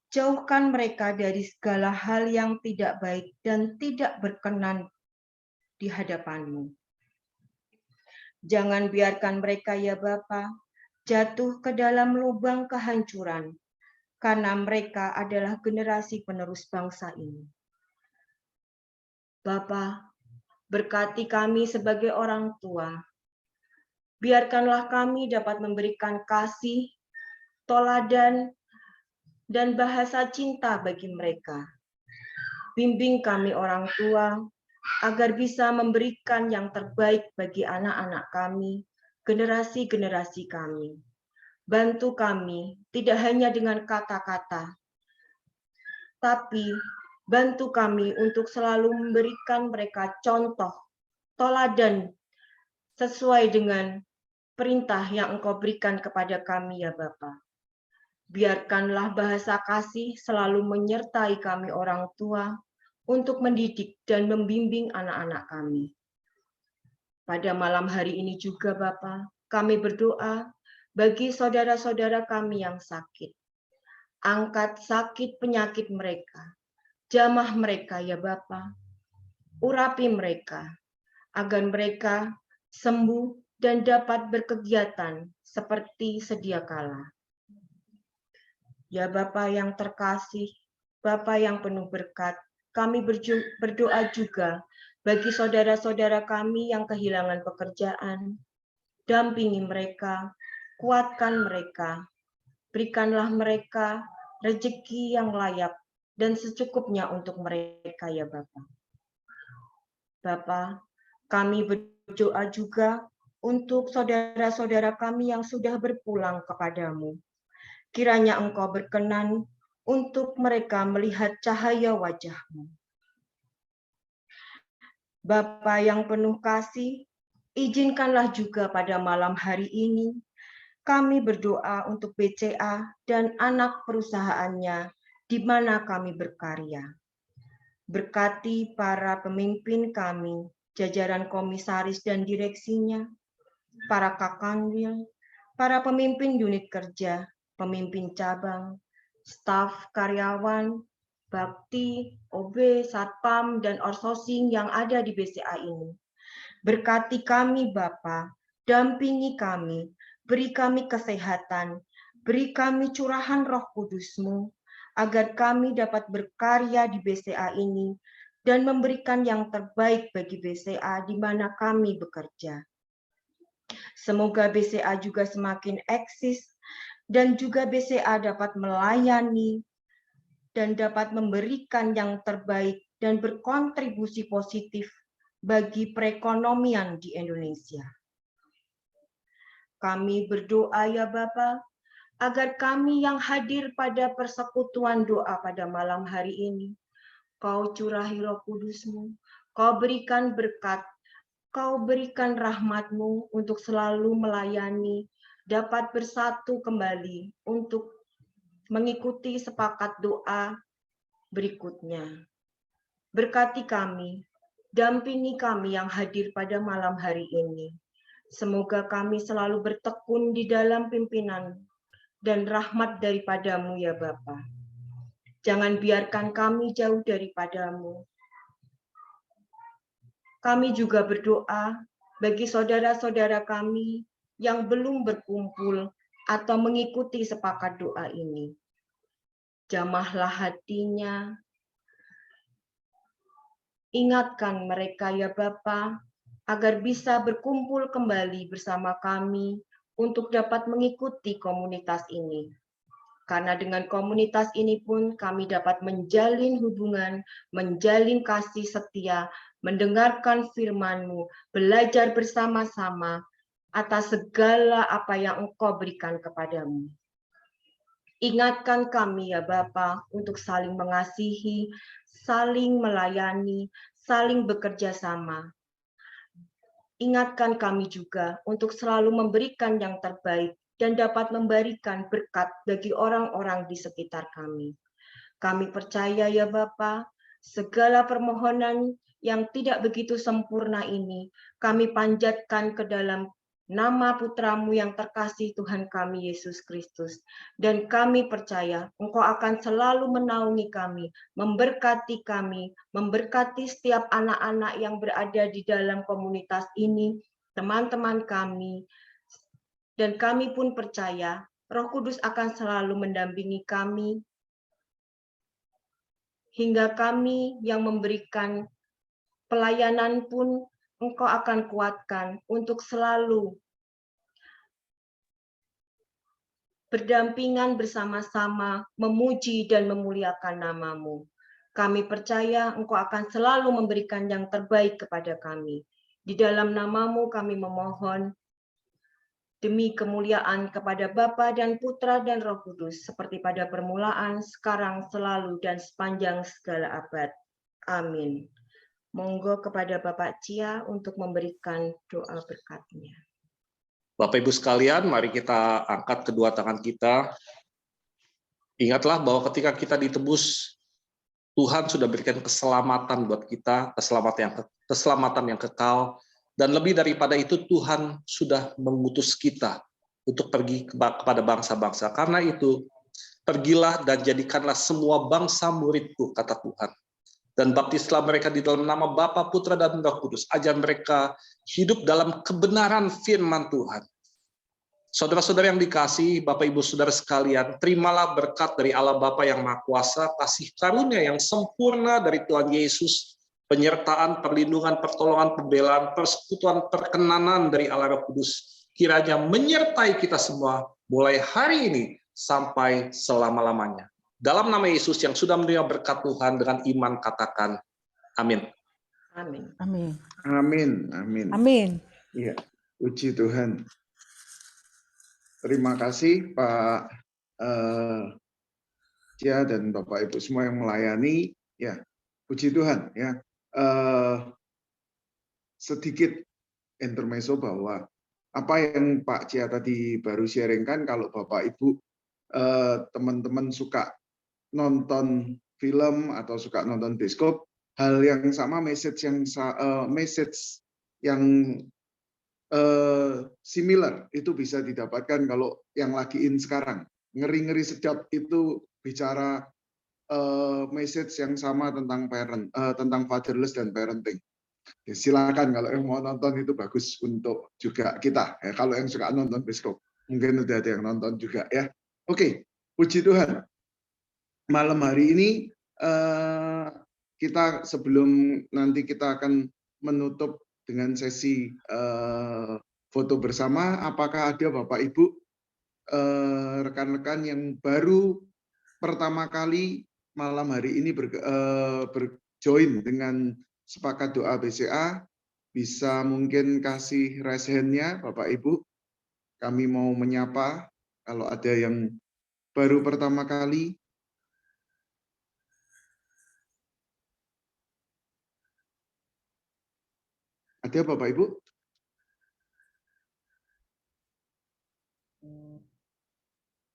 jauhkan mereka dari segala hal yang tidak baik dan tidak berkenan di hadapan-Mu. Jangan biarkan mereka ya Bapa jatuh ke dalam lubang kehancuran, karena mereka adalah generasi penerus bangsa ini. Bapa, berkati kami sebagai orang tua. Biarkanlah kami dapat memberikan kasih, teladan, dan bahasa cinta bagi mereka. Bimbing kami orang tua, agar bisa memberikan yang terbaik bagi anak-anak kami, generasi-generasi kami. Bantu kami, tidak hanya dengan kata-kata, tapi bantu kami untuk selalu memberikan mereka contoh, teladan, sesuai dengan perintah yang Engkau berikan kepada kami ya Bapa. Biarkanlah bahasa kasih selalu menyertai kami orang tua, untuk mendidik dan membimbing anak-anak kami. Pada malam hari ini juga Bapa, kami berdoa bagi saudara-saudara kami yang sakit. Angkat sakit penyakit mereka, jamah mereka ya Bapa. Urapi mereka, agar mereka sembuh dan dapat berkegiatan seperti sedia kala. Ya Bapa yang terkasih, Bapa yang penuh berkat, kami berdoa juga bagi saudara-saudara kami yang kehilangan pekerjaan. Dampingi mereka, kuatkan mereka, berikanlah mereka rezeki yang layak dan secukupnya untuk mereka ya Bapa. Bapa, kami berdoa juga untuk saudara-saudara kami yang sudah berpulang kepadamu. Kiranya Engkau berkenan untuk mereka melihat cahaya wajah-Mu. Bapa yang penuh kasih, izinkanlah juga pada malam hari ini kami berdoa untuk BCA dan anak perusahaannya di mana kami berkarya. Berkati para pemimpin kami, jajaran komisaris dan direksinya, para kakanwil, para pemimpin unit kerja, pemimpin cabang, staf karyawan, bakti, OB, satpam, dan outsourcing yang ada di BCA ini. Berkati kami Bapa, dampingi kami, beri kami kesehatan, beri kami curahan Roh Kudus-Mu, agar kami dapat berkarya di BCA ini dan memberikan yang terbaik bagi BCA di mana kami bekerja. Semoga BCA juga semakin eksis dan juga BCA dapat melayani dan dapat memberikan yang terbaik dan berkontribusi positif bagi perekonomian di Indonesia. Kami berdoa ya Bapa, agar kami yang hadir pada persekutuan doa pada malam hari ini, Kau curahi Roh Kudus-Mu, Kau berikan berkat, Kau berikan rahmat-Mu untuk selalu melayani, dapat bersatu kembali untuk mengikuti sepakat doa berikutnya. Berkati kami, dampingi kami yang hadir pada malam hari ini. Semoga kami selalu bertekun di dalam pimpinan dan rahmat daripada-Mu ya Bapa. Jangan biarkan kami jauh daripada-Mu. Kami juga berdoa bagi saudara-saudara kami yang belum berkumpul atau mengikuti sepakat doa ini. Jamahlah hatinya, ingatkan mereka ya Bapa, agar bisa berkumpul kembali bersama kami untuk dapat mengikuti komunitas ini. Karena dengan komunitas ini pun kami dapat menjalin hubungan, menjalin kasih setia, mendengarkan firman-Mu, belajar bersama-sama atas segala apa yang Engkau berikan kepadamu. Ingatkan kami ya Bapa untuk saling mengasihi, saling melayani, saling bekerja sama. Ingatkan kami juga untuk selalu memberikan yang terbaik dan dapat memberikan berkat bagi orang-orang di sekitar kami. Kami percaya ya Bapa, segala permohonan yang tidak begitu sempurna ini kami panjatkan ke dalam nama Putra-Mu yang terkasih Tuhan kami Yesus Kristus. Dan kami percaya Engkau akan selalu menaungi kami, memberkati setiap anak-anak yang berada di dalam komunitas ini, teman-teman kami. Dan kami pun percaya Roh Kudus akan selalu mendampingi kami, hingga kami yang memberikan pelayanan pun Engkau akan kuatkan untuk selalu berdampingan bersama-sama, memuji dan memuliakan nama-Mu. Kami percaya Engkau akan selalu memberikan yang terbaik kepada kami. Di dalam nama-Mu kami memohon demi kemuliaan kepada Bapa dan Putra dan Roh Kudus, seperti pada permulaan, sekarang, selalu, dan sepanjang segala abad. Amin. Monggo kepada Bapak Cia untuk memberikan doa berkatnya. Bapak Ibu sekalian, mari kita angkat kedua tangan kita. Ingatlah bahwa ketika kita ditebus, Tuhan sudah berikan keselamatan buat kita, keselamatan yang kekal, dan lebih daripada itu Tuhan sudah mengutus kita untuk pergi kepada bangsa-bangsa. Karena itu, pergilah dan jadikanlah semua bangsa muridku, kata Tuhan. Dan baptislah mereka di dalam nama Bapa, Putra, dan Roh Kudus. Ajar mereka hidup dalam kebenaran firman Tuhan. Saudara-saudara yang dikasihi, Bapak Ibu Saudara sekalian, terimalah berkat dari Allah Bapa yang Maha Kuasa, kasih karunia yang sempurna dari Tuhan Yesus, penyertaan, perlindungan, pertolongan, pembelaan, persekutuan, perkenanan dari Allah Roh Kudus, kiranya menyertai kita semua mulai hari ini sampai selama-lamanya. Dalam nama Yesus yang sudah menerima berkat Tuhan dengan iman katakan amin. Amin. Amin. Amin. Amin. Amin. Ya, puji Tuhan. Terima kasih Pak Cia dan Bapak Ibu semua yang melayani. Ya, puji Tuhan. Ya, sedikit intermezzo bahwa apa yang Pak Cia tadi baru sharingkan, kalau Bapak Ibu teman-teman suka nonton film atau suka nonton bioskop, hal yang sama, message yang similar itu bisa didapatkan kalau yang lagi in sekarang. Ngeri-ngeri sedap itu bicara message yang sama tentang tentang fatherless dan parenting. Ya, silakan kalau yang mau nonton, itu bagus untuk juga kita. Ya, kalau yang suka nonton bioskop, mungkin udah ada yang nonton juga ya. Oke, puji Tuhan. Malam hari ini kita, sebelum nanti kita akan menutup dengan sesi foto bersama, apakah ada Bapak Ibu rekan-rekan yang baru pertama kali malam hari ini berjoin dengan sepakat doa BCA, bisa mungkin kasih raise hand-nya Bapak Ibu. Kami mau menyapa kalau ada yang baru pertama kali. Ada Bapak Ibu?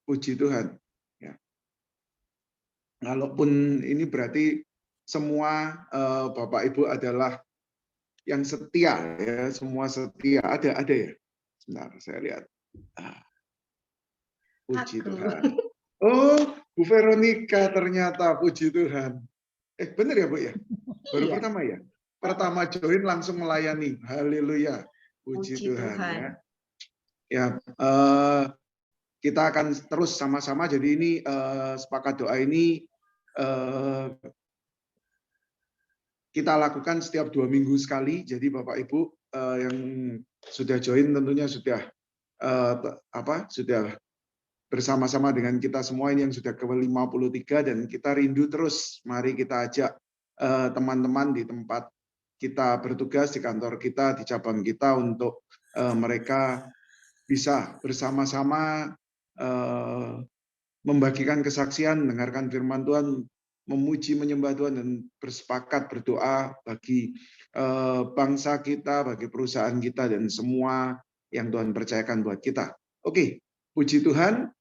Puji Tuhan. Ya. Walaupun ini berarti semua Bapak Ibu adalah yang setia, ya, semua setia. Ada ya? Sebentar, saya lihat. Puji Tuhan. Oh, Bu Veronica ternyata, puji Tuhan. Benar ya Bu ya? Baru pertama ya? Pertama join langsung melayani. Haleluya. Puji Tuhan. Ya. Ya, kita akan terus sama-sama. Jadi ini sepakat doa ini kita lakukan setiap 2 minggu sekali. Jadi Bapak Ibu yang sudah join tentunya sudah bersama-sama dengan kita semua ini yang sudah ke-53 dan kita rindu terus. Mari kita ajak teman-teman di tempat kita bertugas, di kantor kita, di cabang kita untuk mereka bisa bersama-sama membagikan kesaksian, mendengarkan firman Tuhan, memuji, menyembah Tuhan, dan bersepakat berdoa bagi bangsa kita, bagi perusahaan kita, dan semua yang Tuhan percayakan buat kita. Oke, puji Tuhan.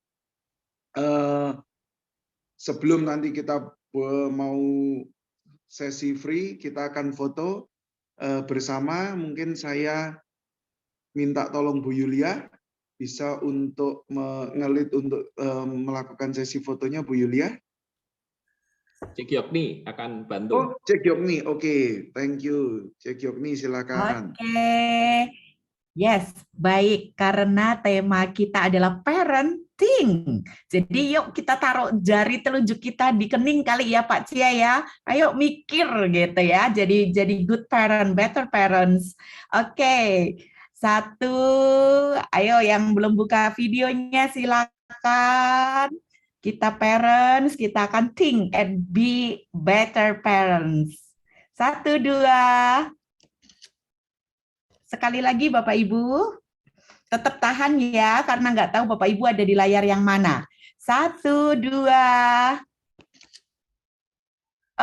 Sebelum nanti kita mau sesi free, kita akan foto bersama. Mungkin saya minta tolong Bu Yulia, bisa untuk ngelit untuk melakukan sesi fotonya, Bu Yulia. Cik Yokni akan bantu. Oh, Cik Yokni, oke, thank you. Cik Yokni, silakan. Oke, yes, baik. Karena tema kita adalah parenting. Jadi yuk kita taruh jari telunjuk kita di kening kali ya Pak Cia ya. Ayo mikir gitu ya. Jadi good parent, better parents. Oke. Satu, ayo yang belum buka videonya silakan. Kita parents, kita akan think and be better parents. 1, 2. Sekali lagi Bapak Ibu, tetap tahan ya, karena nggak tahu Bapak Ibu ada di layar yang mana. 1, 2.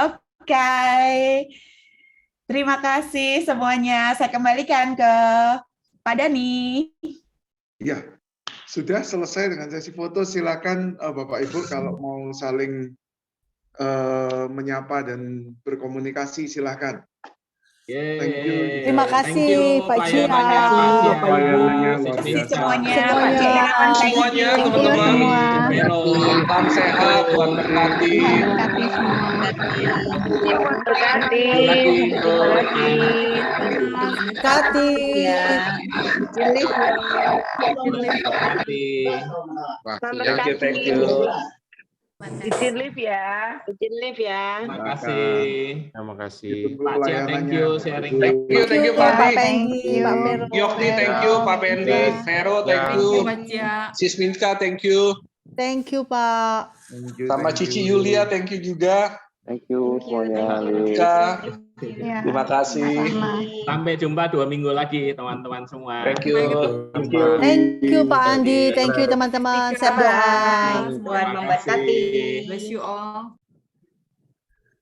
Oke. Terima kasih semuanya. Saya kembalikan ke Pak Dani. Ya, sudah selesai dengan sesi foto. Silakan Bapak Ibu kalau mau saling menyapa dan berkomunikasi, silakan. Thank you. Terima kasih Pak Cia. Pelayanannya luar biasa. Semuanya, Semuanya. Semuanya, teman-teman. Salam sehat, Tuhan berkati. Thank you. Izin live ya. Terima kasih. Terima kasih. Pak Cia, thank you sharing. Thank you Pak Andi. Thank you, Pak Pero. Yokni, thank you. Pak Pendi, Vero, thank you. Pak Cia. Sis Minka, thank you. Thank you, Pak. Sama Cici Yulia, thank you juga. Thank you semuanya. Minka, terima kasih. Sampai jumpa 2 minggu lagi teman-teman semua. Thank you. Thank you Pak Andi, thank you teman-teman. Saya doa. Tuhan memberkati. Bless you all.